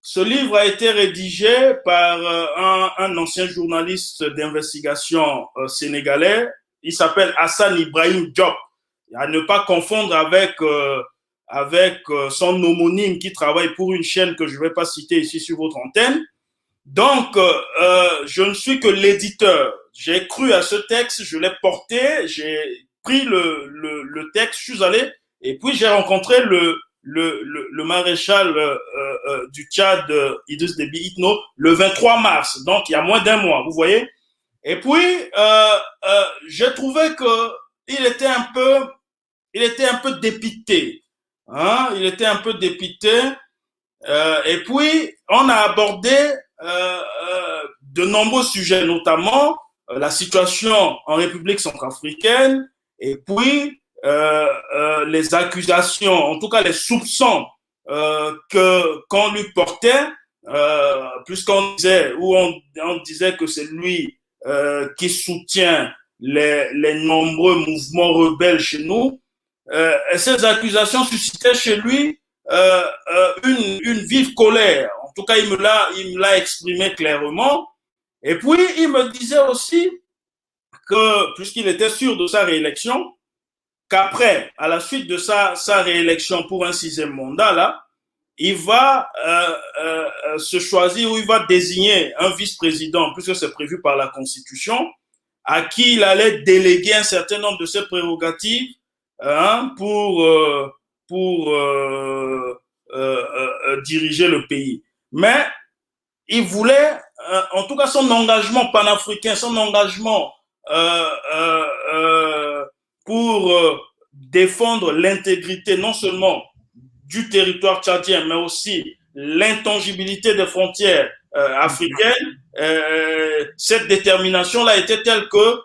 Ce livre a été rédigé par un ancien journaliste d'investigation sénégalais. Il s'appelle Hassan Ibrahim Diop. À ne pas confondre avec son homonyme qui travaille pour une chaîne que je ne vais pas citer ici sur votre antenne. Donc, je ne suis que l'éditeur. J'ai cru à ce texte, je l'ai porté, j'ai pris le texte, je suis allé, et puis j'ai rencontré le maréchal du Tchad, Idriss Déby Itno, le 23 mars, donc il y a moins d'un mois, vous voyez. Et puis, j'ai trouvé qu'il était un peu dépité. Hein? Il était un peu dépité. Et puis, on a abordé de nombreux sujets, notamment la situation en République centrafricaine, et puis les accusations, en tout cas les soupçons qu'on lui portait, puisqu'on disait, ou on disait que c'est lui qui soutient les nombreux mouvements rebelles chez nous. Et ces accusations suscitaient chez lui une vive colère. En tout cas, il me l'a exprimé clairement. Et puis, il me disait aussi que, puisqu'il était sûr de sa réélection, qu'après, à la suite de sa réélection pour un 6e mandat, là, il va se choisir, ou il va désigner un vice-président, puisque c'est prévu par la Constitution, à qui il allait déléguer un certain nombre de ses prérogatives pour diriger le pays. Mais il voulait, en tout cas son engagement panafricain, son engagement pour défendre l'intégrité non seulement du territoire tchadien, mais aussi l'intangibilité des frontières africaines, cette détermination-là était telle que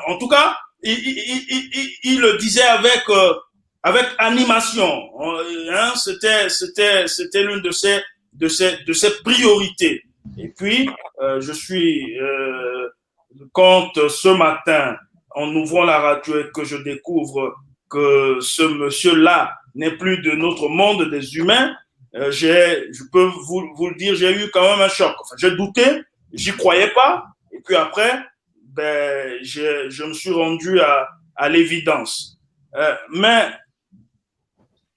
en tout cas, il le disait avec animation. Hein, c'était l'une de ses priorités. Et puis, je suis quand ce matin, en ouvrant la radio et que je découvre que ce monsieur-là n'est plus de notre monde des humains, je peux vous le dire, j'ai eu quand même un choc. Enfin, j'ai douté, j'y croyais pas. Et puis après, ben, je me suis rendu à l'évidence. Mais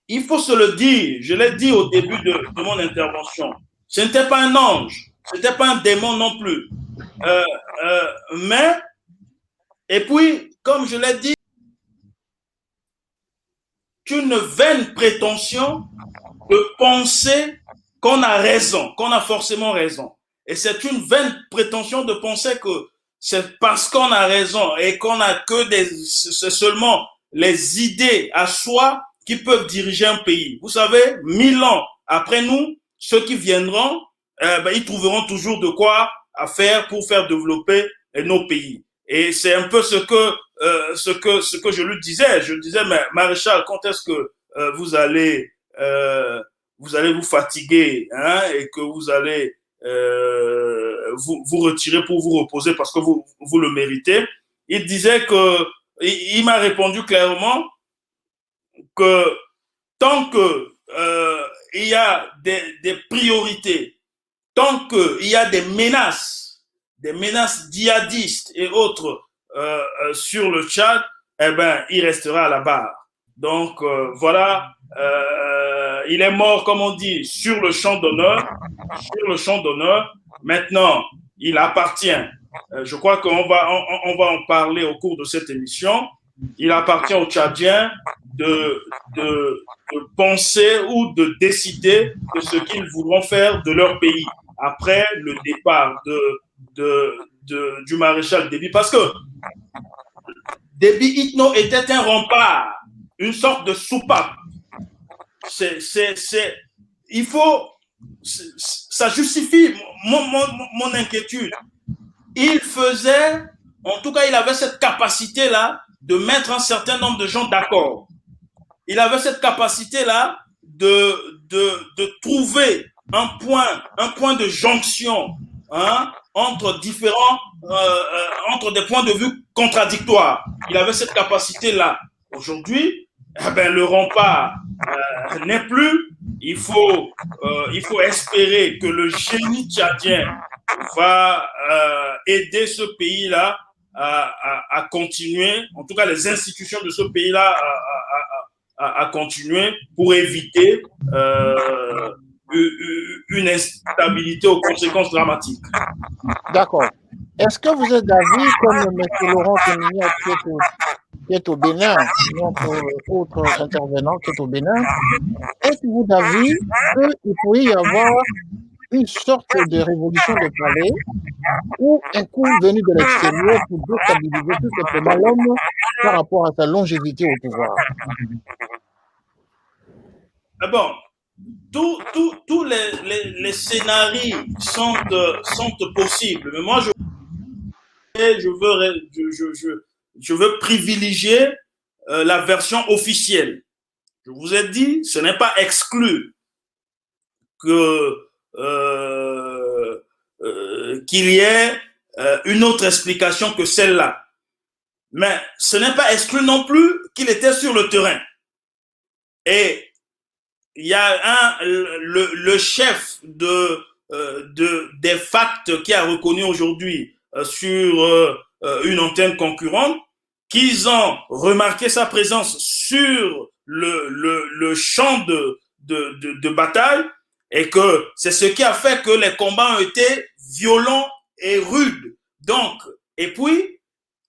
il faut se le dire, je l'ai dit au début de mon intervention, ce n'était pas un ange, ce n'était pas un démon non plus. Mais, et puis, comme je l'ai dit, une vaine prétention de penser qu'on a raison, qu'on a forcément raison. Et c'est une vaine prétention de penser que c'est parce qu'on a raison et qu'on a que c'est seulement les idées à soi qui peuvent diriger un pays. Vous savez, 1000 ans après nous, ceux qui viendront, ils trouveront toujours de quoi à faire pour faire développer nos pays. Et c'est un peu ce que je lui disais. Je disais, mais Maréchal, quand est-ce que vous allez vous fatiguer, hein, et que vous allez vous retirer pour vous reposer parce que vous le méritez. Il disait il m'a répondu clairement que tant que il y a des priorités, tant qu'il y a des menaces djihadistes et autres sur le Tchad, eh ben, il restera à la barre. Donc voilà, il est mort, comme on dit, sur le champ d'honneur. Sur le champ d'honneur. Maintenant, il appartient, je crois qu'on va en parler au cours de cette émission, il appartient aux Tchadiens de penser ou de décider de ce qu'ils voudront faire de leur pays après le départ du maréchal Déby. Parce que Déby Itno était un rempart, une sorte de soupape. Il faut, ça justifie mon inquiétude. Il faisait, en tout cas, il avait cette capacité-là de mettre un certain nombre de gens d'accord. Il avait cette capacité-là de trouver un point de jonction, hein, entre des points de vue contradictoires. Il avait cette capacité-là. Aujourd'hui, eh ben, le rempart n'est plus. Il faut espérer que le génie tchadien va aider ce pays-là à continuer, en tout cas les institutions de ce pays-là à continuer pour éviter une instabilité aux conséquences dramatiques. D'accord. Est-ce que vous êtes d'avis, comme M. Laurent Témignac qui est au Bénin, notre autre intervenant qui est au Bénin, êtes-vous d'avis qu'il pourrait y avoir une sorte de révolution de palais ou un coup venu de l'extérieur pour déstabiliser tout simplement l'homme par rapport à sa longévité au pouvoir? Bon, tous les scénarios sont possibles, mais moi je veux privilégier la version officielle. Je vous ai dit, ce n'est pas exclu qu'il y ait une autre explication que celle-là. Mais ce n'est pas exclu non plus qu'il était sur le terrain. Et il y a le chef des facts qui a reconnu aujourd'hui sur une antenne concurrente qu'ils ont remarqué sa présence sur le champ de bataille et que c'est ce qui a fait que les combats ont été violents et rudes. Donc, et puis,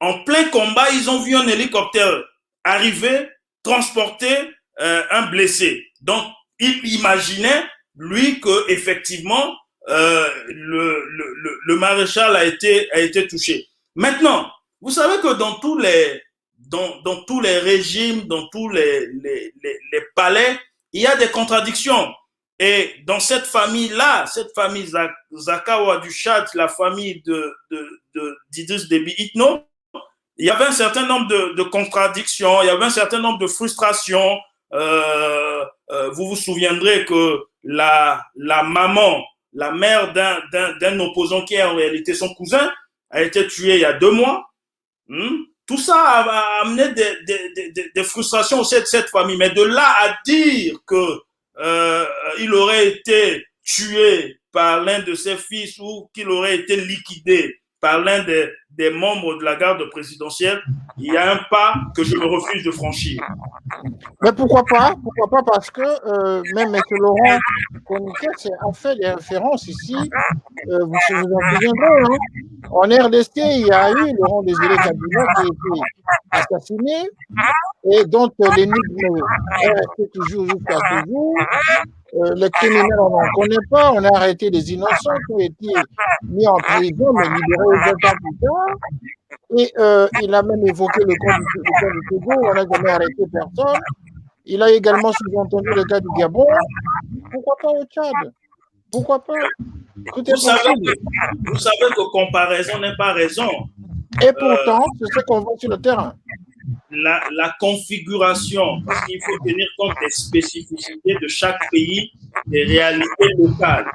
en plein combat, ils ont vu un hélicoptère arriver, transporter un blessé. Donc, il imaginait, lui, que effectivement, le maréchal a été touché. Maintenant, vous savez que dans tous les régimes, dans tous les palais, il y a des contradictions. Et dans cette famille-là, cette famille Zakawa du Tchad, la famille d'Idriss Déby Itno, il y avait un certain nombre de contradictions, il y avait un certain nombre de frustrations. Vous vous souviendrez que la maman, la mère d'un opposant qui est en réalité son cousin, a été tuée il y a 2 mois. Tout ça a amené des frustrations au sein de cette famille. Mais de là à dire que il aurait été tué par l'un de ses fils ou qu'il aurait été liquidé par l'un des membres de la garde présidentielle, il y a un pas que je me refuse de franchir. Mais pourquoi pas? Pourquoi pas? Parce que même M. Laurent Coniquet a fait des références ici. Vous vous en souviendrez, hein? En RDC, il y a eu Laurent Désiré Kabila qui a été assassiné et dont l'énigme est restée toujours jusqu'à ce jour. Les criminels, on n'en connaît pas. On a arrêté des innocents qui ont été mis en prison, mais libérés 20 ans plus tard. Et il a même évoqué le cas du Togo, on n'a jamais arrêté personne. Il a également sous-entendu le cas du Gabon. Pourquoi pas au Tchad? Pourquoi pas? Tout est possible. Vous savez que comparaison n'est pas raison. Et pourtant, c'est ce qu'on voit sur le terrain. La configuration, parce qu'il faut tenir compte des spécificités de chaque pays, des réalités locales.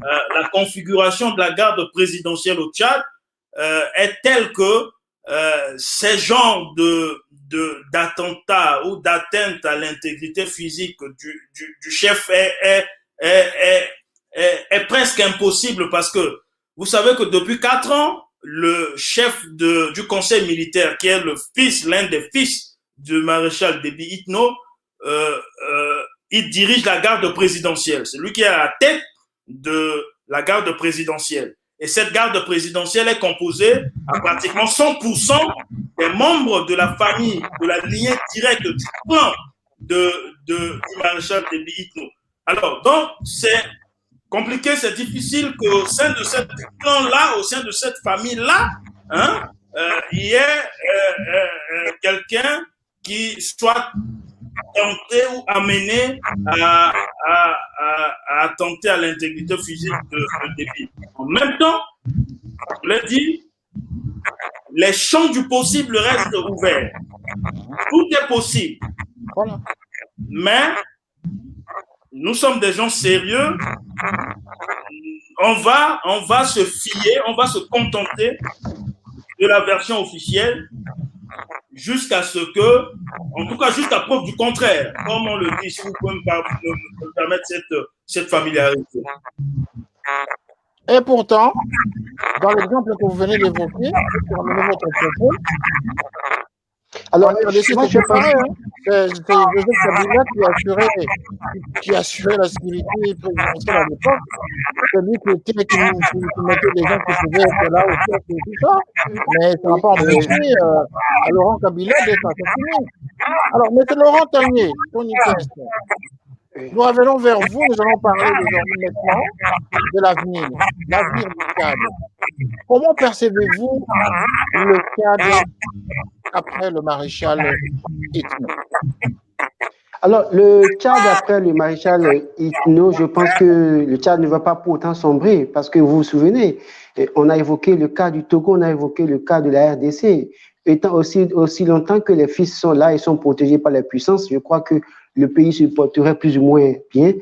La configuration de la garde présidentielle au Tchad est telle que ces genres d'attentats ou d'atteinte à l'intégrité physique du chef est presque impossible, parce que vous savez que depuis 4 ans, le chef du conseil militaire, qui est l'un des fils du maréchal Déby Itno, il dirige la garde présidentielle. C'est lui qui est à la tête de la garde présidentielle. Et cette garde présidentielle est composée à pratiquement 100% des membres de la famille, de la lignée directe du clan du maréchal Déby Itno. Alors, donc, c'est compliqué, c'est difficile qu'au sein de ce clan-là, au sein de cette famille-là, il y ait quelqu'un qui soit tenté ou amené à attenter à l'intégrité physique de Déby. En même temps, je l'ai dit, les champs du possible restent ouverts. Tout est possible. Voilà. Mais nous sommes des gens sérieux. On va se fier, on va se contenter de la version officielle jusqu'à ce que, en tout cas jusqu'à preuve du contraire, comme on le dit, si vous pouvez me permettre cette familiarité. Et pourtant, dans l'exemple que vous venez d'évoquer, pour amener votre propos, alors, moi, je pareil, c'est Joseph Kabila qui assurait la sécurité présidentielle à l'époque. C'est lui qui mettait des gens qui pouvaient être là au chef et tout ça. Mais ça n'a pas empêché à Laurent Kabila d'être assassiné. Alors, M. Laurent Tanier, nous revenons vers vous, nous allons parler désormais maintenant de l'avenir du Tchad. Comment percevez-vous le Tchad après le maréchal Itno? Alors, le Tchad après le maréchal Itno, je pense que le Tchad ne va pas pour autant sombrer, parce que vous vous souvenez, on a évoqué le cas du Togo, on a évoqué le cas de la RDC. Étant aussi longtemps que les fils sont là et sont protégés par les puissances, je crois que le pays se porterait plus ou moins bien.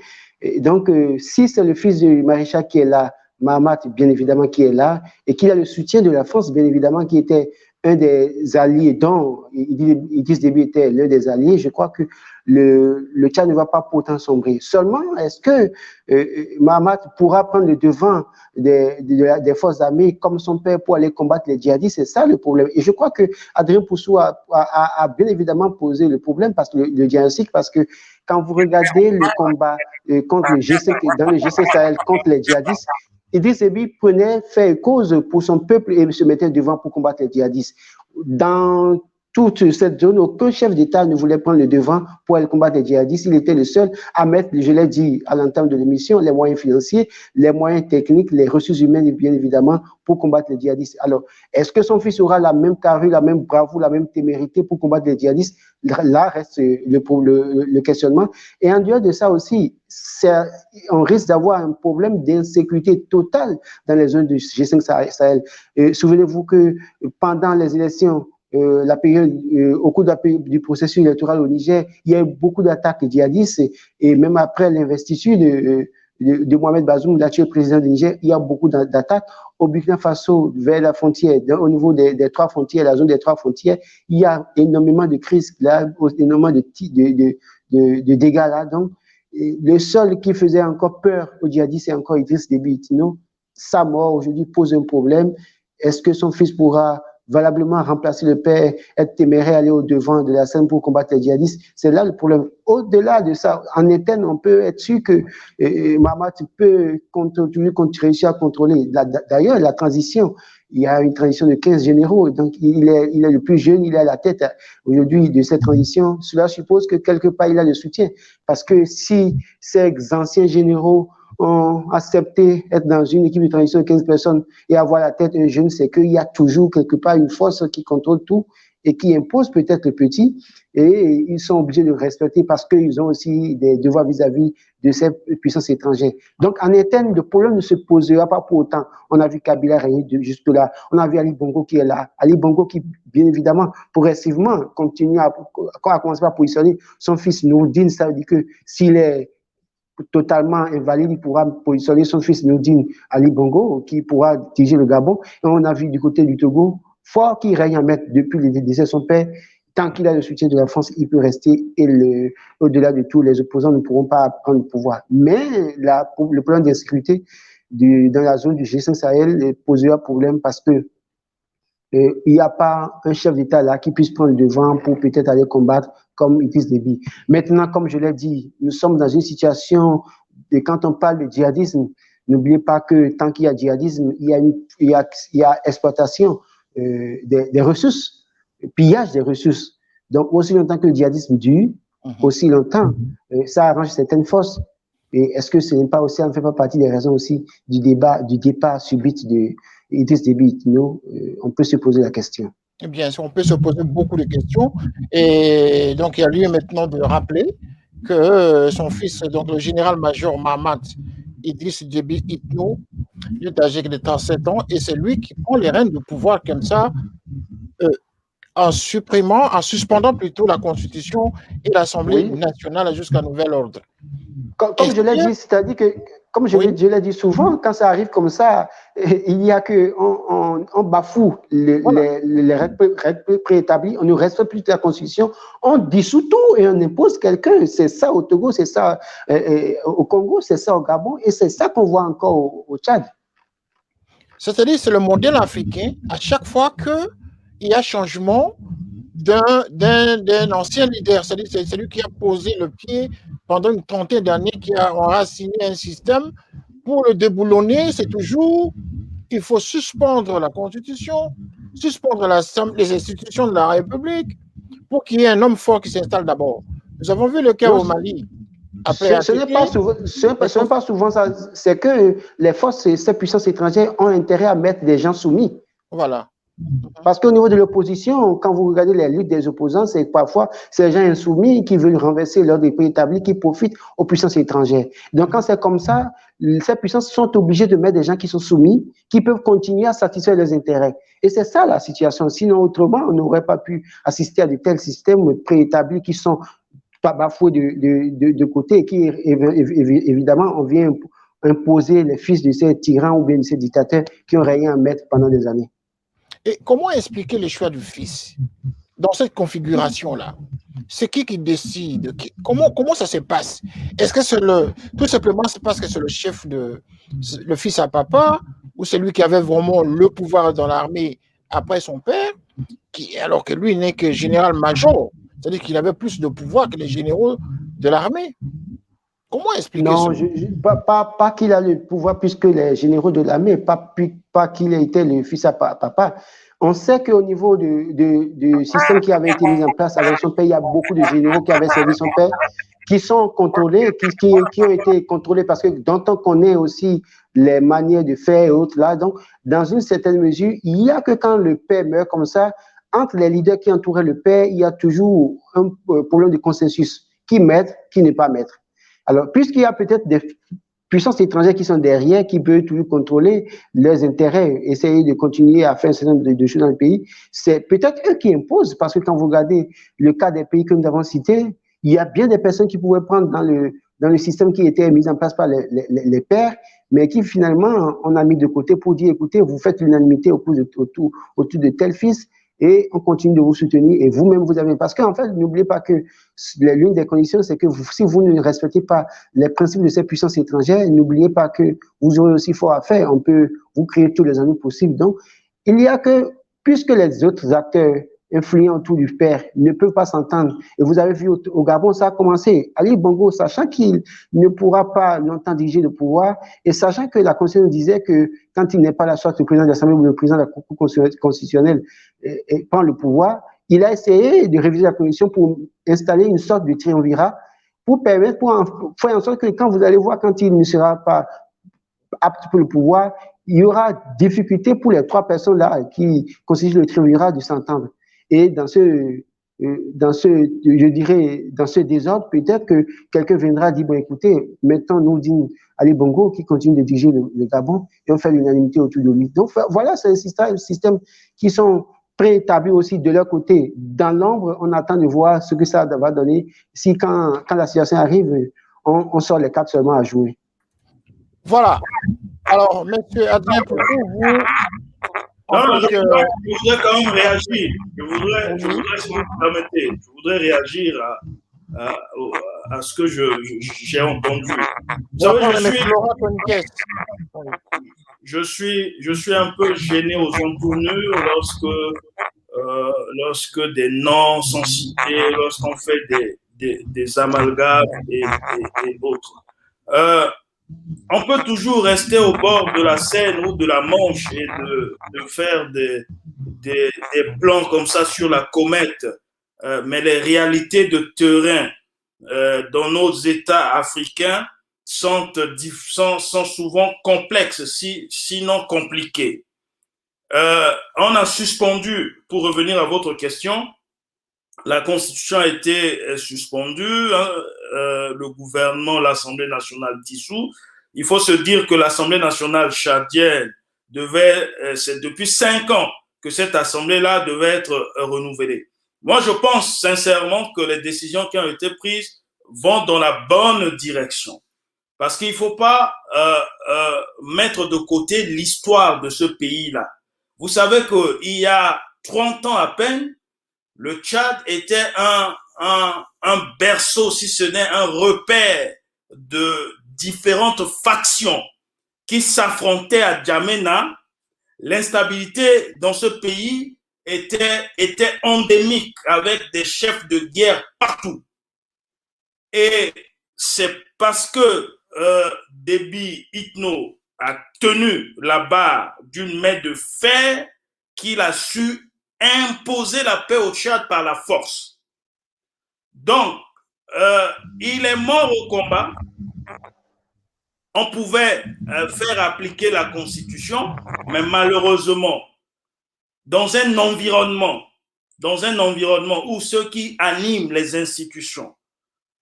Et donc, si c'est le fils du maréchal qui est là, Mahamat, bien évidemment, qui est là, et qu'il a le soutien de la France, bien évidemment, qui était un des alliés dont Idriss Déby était l'un des alliés, je crois que le Tchad ne va pas pourtant sombrer. Seulement, est-ce que Mahamat pourra prendre le devant des forces armées comme son père pour aller combattre les djihadistes? C'est ça le problème. Et je crois que Adrien Poussou a bien évidemment posé le problème, parce que le diagnostic, parce que quand vous regardez le combat contre le G5, dans le G5 Sahel contre les djihadistes, Idriss Déby prenait fait cause pour son peuple et se mettait devant pour combattre les djihadistes. Dans toute cette zone, aucun chef d'État ne voulait prendre le devant pour aller combattre les djihadistes. Il était le seul à mettre, je l'ai dit à l'entame de l'émission, les moyens financiers, les moyens techniques, les ressources humaines, bien évidemment, pour combattre les djihadistes. Alors, est-ce que son fils aura la même carrure, la même bravoure, la même témérité pour combattre les djihadistes? Là reste le questionnement. Et en dehors de ça aussi, on risque d'avoir un problème d'insécurité totale dans les zones du G5 Sahel. Souvenez-vous que pendant les élections la période, au cours du processus électoral au Niger, il y a eu beaucoup d'attaques djihadistes et même après l'investiture de Mohamed Bazoum, l'actuel président du Niger, il y a beaucoup d'attaques. Au Burkina Faso, vers la frontière, au niveau des trois frontières, la zone des trois frontières, il y a énormément de crises là, énormément de dégâts là. Donc, le seul qui faisait encore peur aux djihadistes, c'est encore Idriss Déby Itno. Sa mort aujourd'hui pose un problème. Est-ce que son fils pourra valablement remplacer le père, être téméraire, aller au-devant de la scène pour combattre les djihadistes? C'est là le problème. Au-delà de ça, en interne, on peut être sûr que Mahamat peut réussir à contrôler. D'ailleurs, la transition, il y a une transition de 15 généraux, donc il est le plus jeune, il est à la tête aujourd'hui de cette transition. Cela suppose que quelque part, il a le soutien. Parce que si ces anciens généraux ont accepté être dans une équipe de transition de 15 personnes et avoir à la tête un jeune, c'est qu'il y a toujours quelque part une force qui contrôle tout et qui impose peut-être le petit, et ils sont obligés de respecter parce qu'ils ont aussi des devoirs vis-à-vis de ces puissances étrangères. Donc, en interne, le problème ne se posera pas pour autant. On a vu Kabila régner jusque-là. On a vu Ali Bongo qui est là. Ali Bongo qui, bien évidemment, progressivement, continue à commencer par positionner son fils Nourdine. Ça veut dire que s'il est totalement invalide, il pourra positionner son fils Nourdine Ali Bongo, qui pourra diriger le Gabon. Et on a vu du côté du Togo, fort qu'il règne en maître depuis le décès de son père, tant qu'il a le soutien de la France, il peut rester et au-delà de tout, les opposants ne pourront pas prendre le pouvoir. Mais le problème d'insécurité dans la zone du G5 Sahel posera problème parce que il n'y a pas un chef d'État là qui puisse prendre le devant pour peut-être aller combattre comme Idriss Déby. Maintenant, comme je l'ai dit, nous sommes dans une situation de quand on parle de djihadisme, n'oubliez pas que tant qu'il y a djihadisme, il y a exploitation des ressources, pillage des ressources. Donc, aussi longtemps que le djihadisme dure, aussi longtemps, ça arrange certaines forces. Et est-ce que ce n'est pas aussi, ça ne fait pas partie des raisons aussi du départ subit de Idriss Déby Itno? On peut se poser la question. Bien sûr, on peut se poser beaucoup de questions. Et donc, il y a lieu maintenant de rappeler que son fils, donc le général-major Mahamat Idriss Déby Itno, il est âgé de 37 ans et c'est lui qui prend les rênes du pouvoir comme ça, en suspendant plutôt la Constitution et l'Assemblée nationale jusqu'à nouvel ordre. Comme je l'ai dit, c'est-à-dire que, comme je l'ai dit souvent, quand ça arrive comme ça, il y a on bafoue les règles préétablies, on ne respecte plus la Constitution, on dissout tout et on impose quelqu'un. C'est ça au Togo, c'est ça au Congo, c'est ça au Gabon et c'est ça qu'on voit encore au Tchad. C'est-à-dire, c'est le modèle africain, à chaque fois qu'il y a changement d'un ancien leader, c'est-à-dire c'est celui qui a posé le pied pendant une trentaine d'années, qui a enraciné un système. Pour le déboulonner, c'est toujours qu'il faut suspendre la Constitution, suspendre les institutions de la République pour qu'il y ait un homme fort qui s'installe d'abord. Nous avons vu le cas au Mali. Ce n'est pas souvent ça, c'est que les forces et ces puissances étrangères ont intérêt à mettre des gens soumis. Voilà. Parce qu'au niveau de l'opposition, quand vous regardez les luttes des opposants, c'est parfois ces gens insoumis qui veulent renverser l'ordre des pays établis, qui profitent aux puissances étrangères. Donc quand c'est comme ça, ces puissances sont obligées de mettre des gens qui sont soumis, qui peuvent continuer à satisfaire leurs intérêts. Et c'est ça la situation. Sinon, autrement, on n'aurait pas pu assister à de tels systèmes préétablis qui sont pas bafoués de côté et qui, évidemment, on vient imposer les fils de ces tyrans ou bien de ces dictateurs qui ont rien à mettre pendant des années. Et comment expliquer le choix du fils dans cette configuration-là? C'est qui décide? Comment ça se passe? Est-ce que tout simplement c'est parce que c'est le chef le fils à papa, ou c'est lui qui avait vraiment le pouvoir dans l'armée après son père, alors que lui n'est que général-major, c'est-à-dire qu'il avait plus de pouvoir que les généraux de l'armée? Comment expliquer ça? Non, pas qu'il a le pouvoir plus que les généraux de l'armée, pas qu'il ait été le fils à papa. On sait qu'au niveau du système qui avait été mis en place avec son père, il y a beaucoup de généraux qui avaient servi son père, qui sont contrôlés, qui ont été contrôlés parce que dont on connaît aussi les manières de faire et autres là. Donc, dans une certaine mesure, il n'y a que quand le père meurt comme ça, entre les leaders qui entouraient le père, il y a toujours un problème de consensus. Qui maître, qui n'est pas maître. Alors, puisqu'il y a peut-être puissances étrangères qui sont derrière, qui peuvent toujours contrôler leurs intérêts, essayer de continuer à faire un certain nombre de choses dans le pays. C'est peut-être eux qui imposent, parce que quand vous regardez le cas des pays que nous avons cités, il y a bien des personnes qui pouvaient prendre dans le système qui était mis en place par les pairs, mais qui finalement on a mis de côté pour dire, écoutez, vous faites l'unanimité autour de tel fils, et on continue de vous soutenir, et vous-même vous avez, parce qu'en fait, n'oubliez pas que l'une des conditions, c'est que si vous ne respectez pas les principes de ces puissances étrangères, n'oubliez pas que vous aurez aussi fort à faire, on peut vous créer tous les ennuis possibles. Donc, il y a que, puisque les autres acteurs influents autour du père ne peuvent pas s'entendre, et vous avez vu au Gabon, ça a commencé. Ali Bongo, sachant qu'il ne pourra pas longtemps diriger le pouvoir, et sachant que la Constitution disait que quand il n'est pas là, soit le président de l'Assemblée ou le président de la Cour constitutionnelle prend le pouvoir, il a essayé de réviser la Constitution pour installer une sorte de triumvirat pour permettre, pour faire en sorte que quand vous allez voir, quand il ne sera pas apte pour le pouvoir, il y aura difficulté pour les trois personnes là qui constituent le triumvirat de s'entendre. Et dans ce, je dirais, dans ce désordre, peut-être que quelqu'un viendra dire, bon, écoutez, maintenant, nous dit Ali Bongo qui continue de diriger le Gabon et on fait l'unanimité autour de lui. Donc, voilà, c'est un système qui sont préétablis aussi de leur côté. Dans l'ombre, on attend de voir ce que ça va donner. Si quand la situation arrive, on sort les cartes seulement à jouer. Voilà. Alors, monsieur Adrien, pour vous, non, je voudrais quand même réagir. Je voudrais, si vous me permettez, je voudrais réagir à ce que j'ai entendu. Vous savez, je suis un peu gêné aux entournures lorsque des noms sont cités, lorsqu'on fait des amalgames et autres. On peut toujours rester au bord de la Seine ou de la Manche et de faire des plans comme ça sur la comète, mais les réalités de terrain dans nos États africains sont souvent complexes, sinon compliquées. On a suspendu, pour revenir à votre question, la Constitution a été suspendue, hein, le gouvernement, l'Assemblée nationale dissous. Il faut se dire que l'Assemblée nationale tchadienne c'est depuis 5 ans que cette Assemblée-là devait être renouvelée. Moi, je pense sincèrement que les décisions qui ont été prises vont dans la bonne direction. Parce qu'il ne faut pas mettre de côté l'histoire de ce pays-là. Vous savez qu'il y a 30 ans à peine, le Tchad était un berceau, si ce n'est un repère de différentes factions qui s'affrontaient à Djamena. L'instabilité dans ce pays était endémique avec des chefs de guerre partout. Et c'est parce que Déby Itno a tenu la barre d'une main de fer qu'il a su imposer la paix au Tchad par la force. Donc, il est mort au combat. On pouvait faire appliquer la Constitution, mais malheureusement, dans un environnement où ceux qui animent les institutions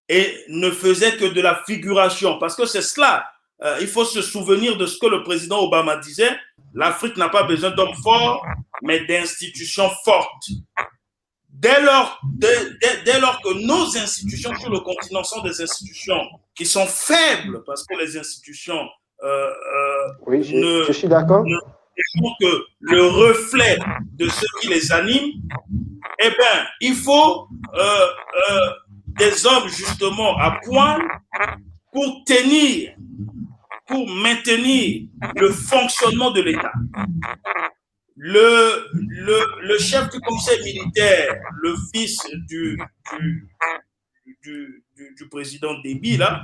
ne faisaient que de la figuration, parce que c'est cela, il faut se souvenir de ce que le président Obama disait, l'Afrique n'a pas besoin d'hommes forts, mais d'institutions fortes. Dès lors que nos institutions sur le continent sont des institutions qui sont faibles, parce que les institutions oui, je suis d'accord. ne sont que le reflet de ceux qui les animent, eh bien, il faut des hommes justement à point pour maintenir le fonctionnement de l'État. Le chef du conseil militaire, le fils du président Déby, là,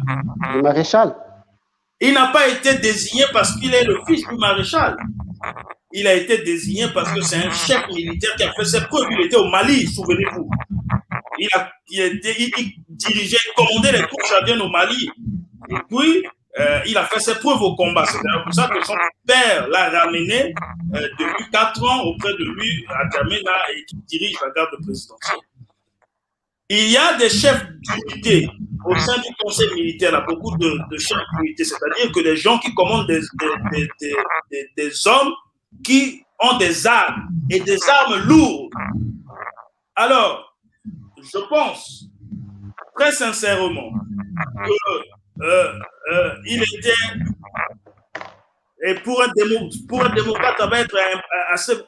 le maréchal, il n'a pas été désigné parce qu'il est le fils du maréchal. Il a été désigné parce que c'est un chef militaire qui a fait ses preuves. Il était au Mali, souvenez-vous. Il dirigeait, il commandait les troupes tchadiennes au Mali. Et puis, il a fait ses preuves au combat. C'est pour ça que son père l'a ramené depuis 4 ans auprès de lui à Djamena et qui dirige la garde présidentielle. Il y a des chefs d'unité au sein du conseil militaire, il y a beaucoup de chefs d'unité, c'est-à-dire que des gens qui commandent des hommes qui ont des armes et des armes lourdes. Alors, je pense très sincèrement qu'il était, et pour un démocrate, ça va être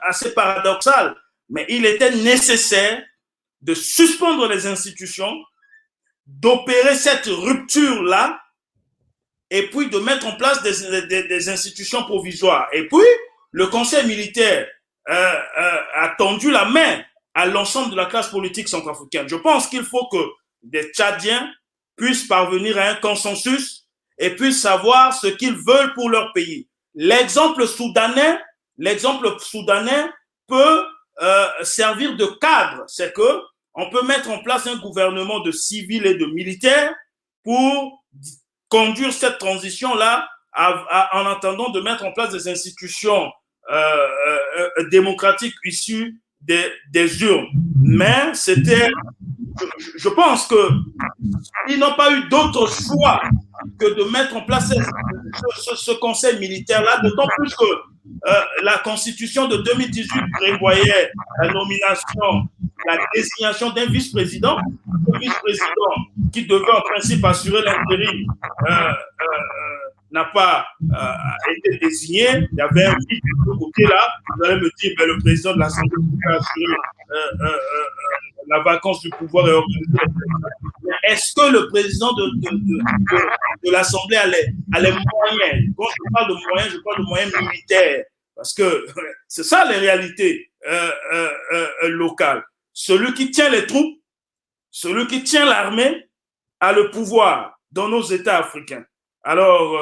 assez paradoxal, mais il était nécessaire de suspendre les institutions, d'opérer cette rupture-là, et puis de mettre en place des institutions provisoires. Et puis, le conseil militaire a tendu la main à l'ensemble de la classe politique centrafricaine. Je pense qu'il faut que des Tchadiens puissent parvenir à un consensus et puissent savoir ce qu'ils veulent pour leur pays. L'exemple soudanais peut servir de cadre. C'est que on peut mettre en place un gouvernement de civils et de militaires pour conduire cette transition-là en attendant de mettre en place des institutions démocratiques issues des urnes. Mais je pense qu'ils n'ont pas eu d'autre choix que de mettre en place ce conseil militaire-là, d'autant plus que la constitution de 2018 prévoyait la nomination, la désignation d'un vice-président, qui devait en principe assurer l'intérim, n'a pas été désigné. Il y avait un vide de ce côté-là. Vous allez me dire, ben, le président de l'Assemblée pouvait assurer la vacance du pouvoir et organiser les élections. Est-ce que le président de l'Assemblée a les moyens? Quand je parle de moyens, je parle de moyens militaires. Parce que c'est ça les réalités locales. Celui qui tient les troupes, celui qui tient l'armée a le pouvoir dans nos États africains. Alors,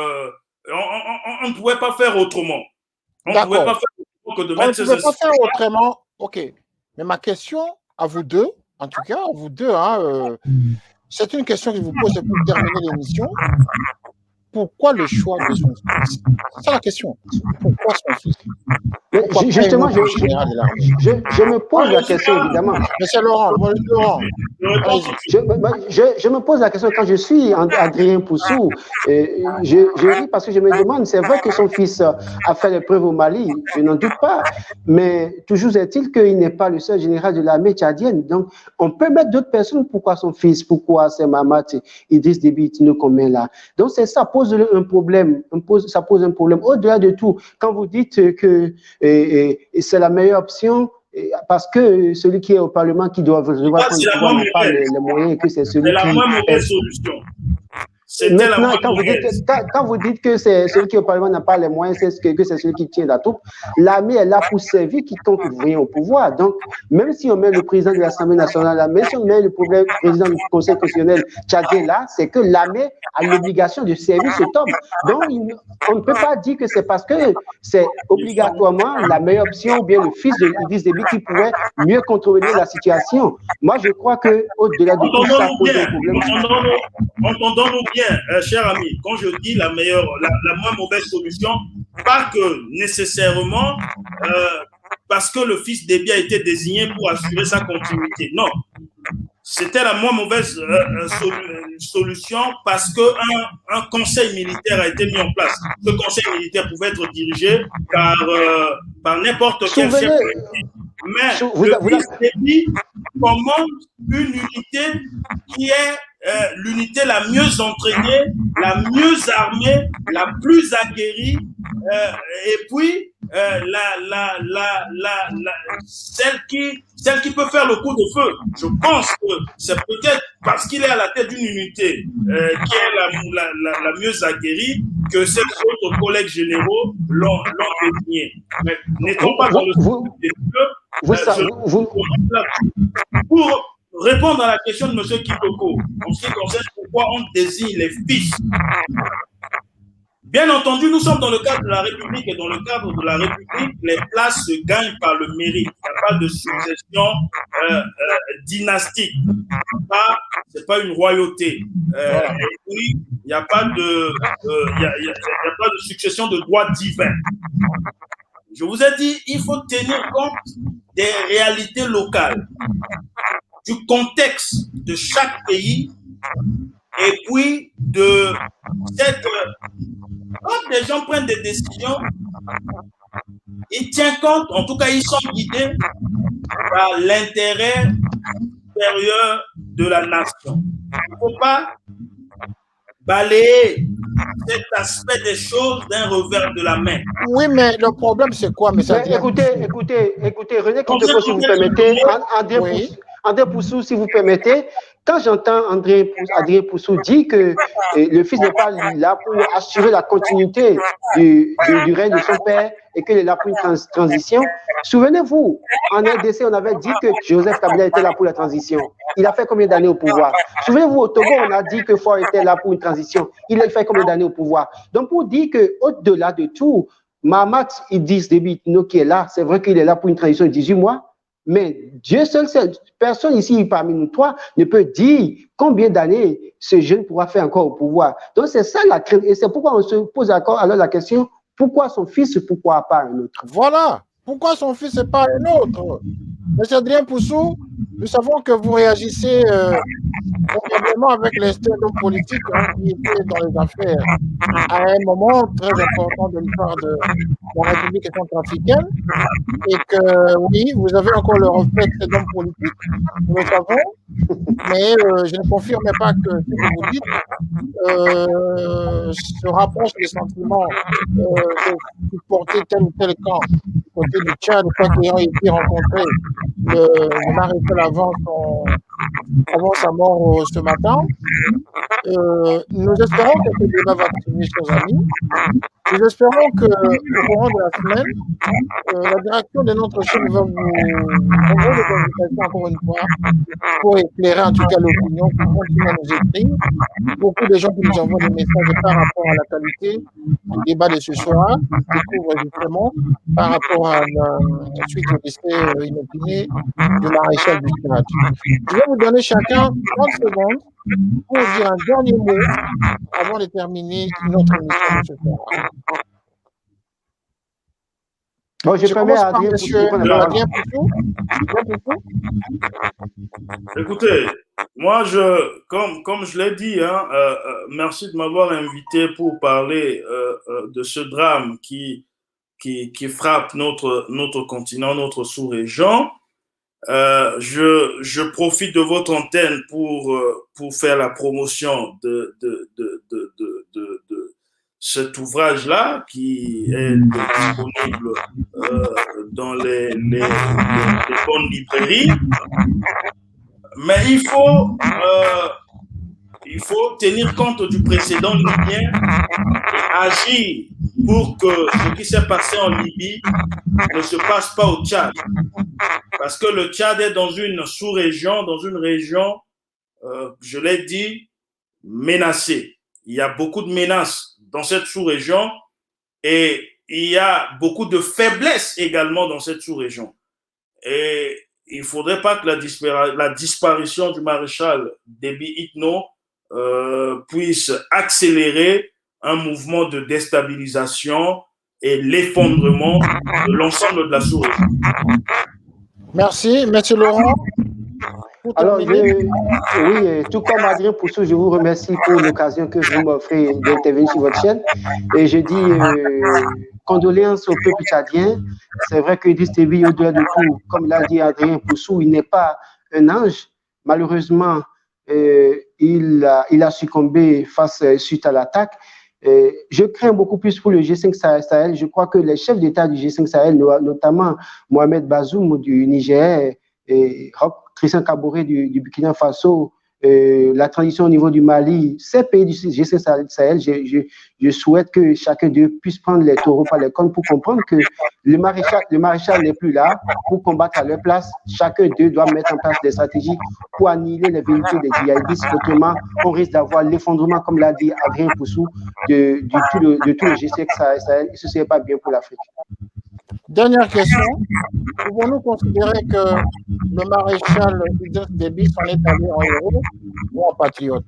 on ne pouvait pas faire autrement. On ne pouvait pas faire autrement que de mettre ces institutions. On ne pouvait pas faire autrement. OK. Mais ma question à vous deux, en tout cas, à vous deux, c'est une question que je vous pose pour terminer l'émission. Pourquoi le choix de son fils? C'est ça la question. Pourquoi son fils? Justement, je me pose la question, évidemment. Monsieur Laurent, je me pose la question quand je suis Adrien Poussou. Je ris parce que je me demande, c'est vrai que son fils a fait l'épreuve au Mali, je n'en doute pas, mais toujours est-il qu'il n'est pas le seul général de l'armée tchadienne. Donc, on peut mettre d'autres personnes. Pourquoi son fils? Pourquoi c'est Mahamat Idriss Déby Itno qu'on met là? Donc, c'est ça pose un problème. Ça pose un problème. Au-delà de tout, quand vous dites que c'est la meilleure option, parce que celui qui est au Parlement qui doit prendre le pouvoir n'a pas les moyens et que c'est celui qui... C'est la moins mauvaise solution. Maintenant, quand vous dites que c'est celui qui au Parlement n'a pas les moyens, c'est que c'est celui qui tient la troupe. L'armée est là pour servir quiconque vient au pouvoir. Donc, même si on met le président de l'Assemblée nationale là, même si on met le président du Conseil constitutionnel tchadien là, c'est que l'armée a l'obligation de servir cet homme. Donc, on ne peut pas dire que c'est parce que c'est obligatoirement la meilleure option ou bien le fils de Idriss Déby qui pourrait mieux contrôler la situation. Moi, je crois qu'au-delà de tout ça pose un problème. Entendons-nous bien, cher ami, quand je dis la moins mauvaise solution, pas que nécessairement parce que le fils Déby a été désigné pour assurer sa continuité. Non, c'était la moins mauvaise solution parce qu'un conseil militaire a été mis en place. Ce conseil militaire pouvait être dirigé par n'importe quel chef politique. Mais le fils Déby commande une unité qui est l'unité la mieux entraînée, la mieux armée, la plus aguerrie, et puis celle qui peut faire le coup de feu. Je pense que c'est peut-être parce qu'il est à la tête d'une unité qui est la mieux aguerrie que ces autres collègues généraux l'ont désigné. Mais n'étant pas dans le pour répondre à la question de M. Kitoko, en ce qui concerne pourquoi on désigne les fils. Bien entendu, nous sommes dans le cadre de la République et dans le cadre de la République, les places se gagnent par le mérite. Il n'y a pas de succession dynastique. Ce n'est pas une royauté. Et puis, il n'y a pas de succession de droit divin. Je vous ai dit, il faut tenir compte des réalités locales, du contexte de chaque pays Et puis, quand les gens prennent des décisions, ils tiennent compte, en tout cas, ils sont guidés par l'intérêt supérieur de la nation. Il ne faut pas balayer cet aspect des choses d'un revers de la main. Oui, mais le problème, c'est quoi, mais écoutez, René Kitoko, si vous permettez, André Poussou, si vous permettez, quand j'entends Adrien Poussou dire que le fils n'est pas là pour assurer la continuité du règne de son père et qu'il est là pour une transition, souvenez-vous, en RDC, on avait dit que Joseph Kabila était là pour la transition. Il a fait combien d'années au pouvoir? Souvenez-vous, au Togo, on a dit que Faure était là pour une transition. Il a fait combien d'années au pouvoir? Donc, pour dire qu'au-delà de tout, Mahamat Idriss Déby Itno qui est là, c'est vrai qu'il est là pour une transition de 18 mois, mais Dieu seul, personne ici parmi nous trois ne peut dire combien d'années ce jeune pourra faire encore au pouvoir. Donc c'est ça la crainte, et c'est pourquoi on se pose alors la question, pourquoi son fils, pourquoi pas un autre? Voilà, pourquoi son fils et pas un autre? Monsieur Adrien Poussou, nous savons que vous réagissez probablement avec l'instinct politique qui était dans les affaires à un moment très important de l'histoire de la République centrafricaine, et que oui, vous avez encore le reflet de cet homme politique, nous le savons, mais je ne confirme pas que ce que vous dites se rapproche des sentiments de supporter tel ou tel camp du côté du Tchad, quand ayant été rencontré le maréchal avant sa mort ce matin. Nous espérons que ce débat va continuer, chers amis. Nous espérons qu'au courant de la semaine, la direction de notre chaîne va vous envoyer des invitations encore une fois pour éclairer en tout cas l'opinion, pour continuer à nous écrire. Beaucoup de gens qui nous envoient des messages par rapport à la qualité du débat de ce soir, découvrent justement par rapport à la suite au décès inopiné du maréchal du Tchad. Je vais vous donner chacun 30 secondes pour dire un dernier mot avant de terminer notre émission de ce soir. Bon, je permets à Adrien Poussou. Écoutez, moi, comme je l'ai dit, merci de m'avoir invité pour parler de ce drame qui frappe notre continent, notre sous-région. Je profite de votre antenne pour faire la promotion de cet ouvrage-là qui est disponible dans les bonnes librairies. Mais il faut tenir compte du précédent libyen et agir pour que ce qui s'est passé en Libye ne se passe pas au Tchad. Parce que le Tchad est dans une sous-région, dans une région, je l'ai dit, menacée. Il y a beaucoup de menaces dans cette sous-région et il y a beaucoup de faiblesses également dans cette sous-région. Et il ne faudrait pas que la disparition du maréchal Déby Itno puisse accélérer un mouvement de déstabilisation et l'effondrement de l'ensemble de la sous-région. Merci, Monsieur Laurent. Alors, oui, tout comme Adrien Poussou, je vous remercie pour l'occasion que vous m'offrez d'intervenir sur votre chaîne. Et je dis condoléances au peuple tchadien. C'est vrai que Idriss Déby, au-delà de tout, comme l'a dit Adrien Poussou, il n'est pas un ange. Malheureusement, il a succombé suite à l'attaque. Je crains beaucoup plus pour le G5 Sahel. Je crois que les chefs d'État du G5 Sahel, notamment Mohamed Bazoum du Niger et Christian Kaboré du Burkina Faso, la transition au niveau du Mali, ces pays du G5 Sahel, je souhaite que chacun d'eux puisse prendre les taureaux par les cornes pour comprendre que le maréchal n'est plus là pour combattre à leur place. Chacun d'eux doit mettre en place des stratégies pour annihiler les velléités des djihadistes. Autrement, on risque d'avoir l'effondrement, comme l'a dit Adrien Poussou, de tout le G5 Sahel. Et ce ne serait pas bien pour l'Afrique. Dernière question. Pouvons-nous considérer que le maréchal Idriss Déby s'en est allé en héros ou en patriote?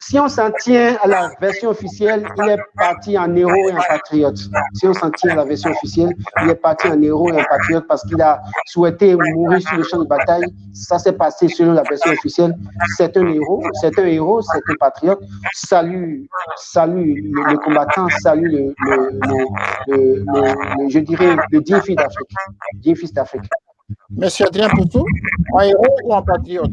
Si on s'en tient à la version officielle, il est parti en héros et en patriote. Si on s'en tient à la version officielle, il est parti en héros et en patriote parce qu'il a souhaité mourir sur le champ de bataille. Ça s'est passé selon la version officielle. C'est un héros, c'est un patriote. Salue le combattant, salue je dirais, le digne fils d'Afrique. Digne fils d'Afrique. Monsieur Adrien Poussou, en héros ou en patriote?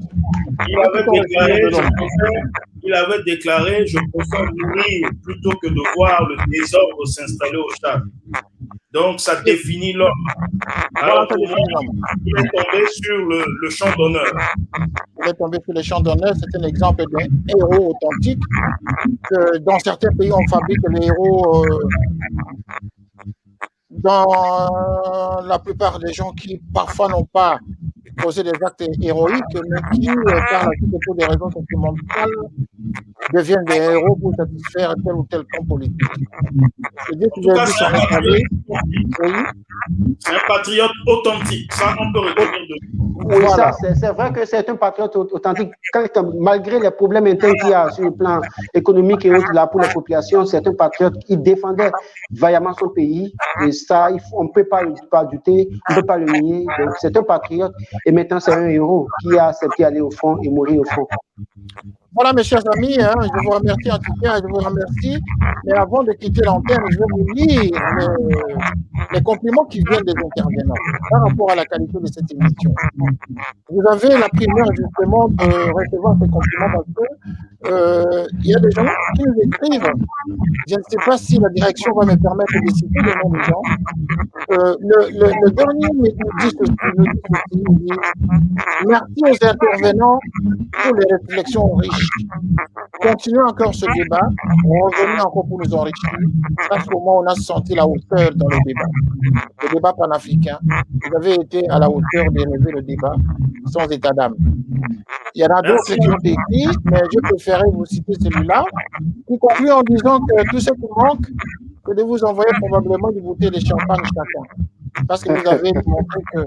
Il avait déclaré, je préfère mourir plutôt que de voir le désordre s'installer au Tchad. Donc, ça définit l'homme. Alors, pour moi, il est tombé sur le champ d'honneur. Il est tombé sur le champ d'honneur. C'est un exemple d'un héros authentique. Que dans certains pays, on fabrique les héros. Dans la plupart des gens qui parfois n'ont pas posé des actes héroïques, mais qui, par la suite, pour des raisons sentimentales, deviennent des héros pour satisfaire tel ou tel camp politique. C'est un patriote authentique, ça on peut retenir de lui. Oui, voilà. C'est vrai que c'est un patriote authentique. Malgré les problèmes internes qu'il y a sur le plan économique et autres là pour la population, c'est un patriote qui défendait vaillamment son pays. Et ça, on ne peut pas douter, on ne peut pas le nier. Donc, c'est un patriote et maintenant, c'est un héros qui a accepté d'aller au front et mourir au front. Voilà, mes chers amis, je vous remercie en tout cas, je vous remercie. Mais avant de quitter l'antenne, je vais vous lire les compliments qui viennent des intervenants par rapport à la qualité de cette émission. Vous avez la primeur justement de recevoir ces compliments parce que il y a des gens qui nous écrivent. Je ne sais pas si la direction va me permettre de citer le nom des gens. Le dernier nous dit ceci, merci aux intervenants pour les réflexions riches. Continuez encore ce débat, revenez encore pour nous enrichir. Parce qu'au moins, on a senti la hauteur dans le débat panafricain. Vous avez été à la hauteur d'élever le débat sans état d'âme. Il y en a d'autres qui ont écrit, mais je préférais vous citer celui-là, qui conclut en disant que tout ce qui manque, que de vous envoyer probablement une bouteille de champagne chacun. Parce que vous avez montré que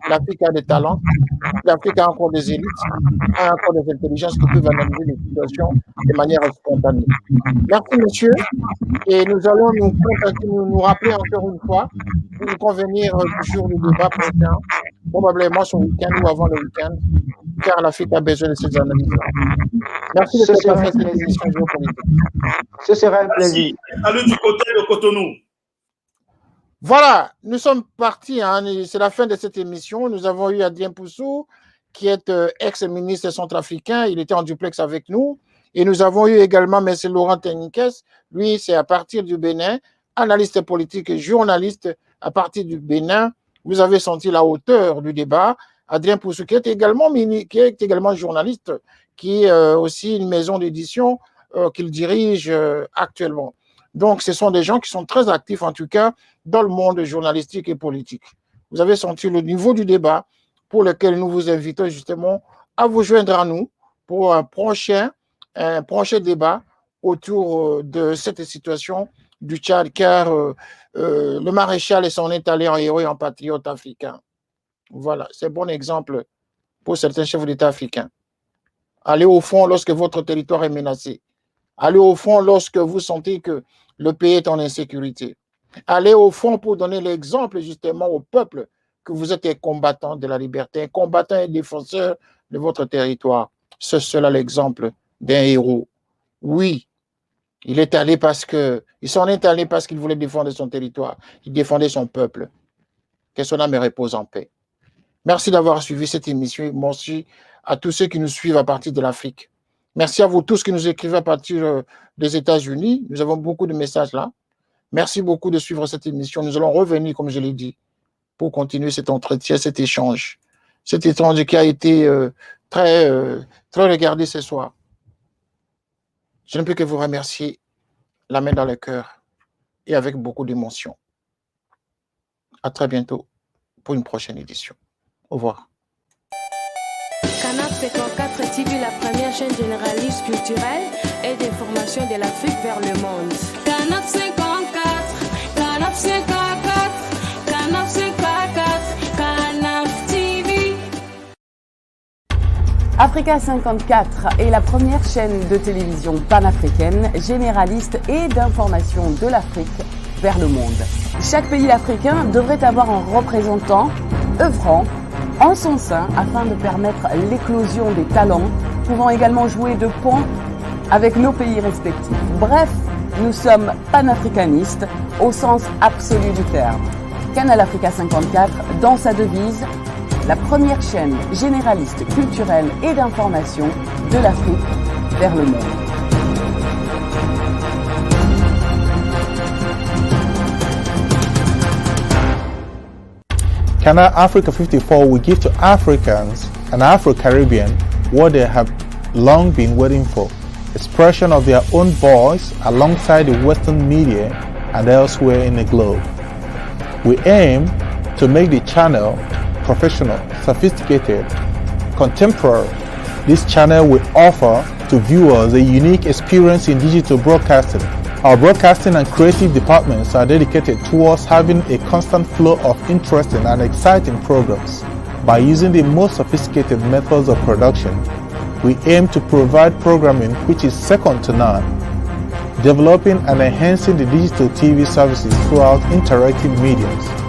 l'Afrique a des talents, l'Afrique a encore des élites, a encore des intelligences qui peuvent analyser les situations de manière spontanée. Merci, monsieur. Et nous allons nous rappeler encore une fois pour nous convenir du jour du débat prochain, probablement ce week-end ou avant le week-end, car l'Afrique a besoin de ces analyses-là. Merci de cette émission géopolitique. Ce sera un plaisir. Salut du côté de Cotonou. Voilà, nous sommes partis, c'est la fin de cette émission. Nous avons eu Adrien Poussou, qui est ex-ministre centrafricain, il était en duplex avec nous. Et nous avons eu également M. Laurent Tenikes, lui c'est à partir du Bénin, analyste politique et journaliste à partir du Bénin. Vous avez senti la hauteur du débat. Adrien Poussou, qui est également journaliste, qui est aussi une maison d'édition qu'il dirige actuellement. Donc, ce sont des gens qui sont très actifs, en tout cas, dans le monde journalistique et politique. Vous avez senti le niveau du débat pour lequel nous vous invitons justement à vous joindre à nous pour un prochain débat autour de cette situation du Tchad, car le maréchal s'en est allé en héros et en patriote africain. Voilà, c'est un bon exemple pour certains chefs d'État africains. Allez au fond lorsque votre territoire est menacé. Allez au fond lorsque vous sentez que le pays est en insécurité. Allez au fond pour donner l'exemple justement au peuple que vous êtes un combattant de la liberté, un combattant et défenseur de votre territoire. C'est cela l'exemple d'un héros. Oui, il s'en est allé parce qu'il voulait défendre son territoire. Il défendait son peuple. Que son âme repose en paix. Merci d'avoir suivi cette émission. Merci à tous ceux qui nous suivent à partir de l'Afrique. Merci à vous tous qui nous écrivez à partir des États-Unis. Nous avons beaucoup de messages là. Merci beaucoup de suivre cette émission. Nous allons revenir, comme je l'ai dit, pour continuer cet entretien, cet échange. Cet échange qui a été très regardé ce soir. Je ne peux que vous remercier, la main dans le cœur et avec beaucoup d'émotion. À très bientôt pour une prochaine édition. Au revoir. Canap 54 TV, la première chaîne généraliste culturelle et d'information de l'Afrique vers le monde. Canap 54, Canap 54, Canap 54, Canap TV. Africa 54 est la première chaîne de télévision panafricaine, généraliste et d'information de l'Afrique vers le monde. Chaque pays africain devrait avoir un représentant œuvrant en son sein afin de permettre l'éclosion des talents, pouvant également jouer de pont avec nos pays respectifs. Bref, nous sommes panafricanistes au sens absolu du terme. Canal Africa 54, dans sa devise, la première chaîne généraliste, culturelle et d'information de l'Afrique vers le monde. Canal Africa 54 will give to Africans and Afro-Caribbean what they have long been waiting for, expression of their own voice alongside the Western media and elsewhere in the globe. We aim to make the channel professional, sophisticated, contemporary. This channel will offer to viewers a unique experience in digital broadcasting. Our broadcasting and creative departments are dedicated towards having a constant flow of interesting and exciting programs. By using the most sophisticated methods of production, we aim to provide programming which is second to none, developing and enhancing the digital TV services throughout interactive mediums.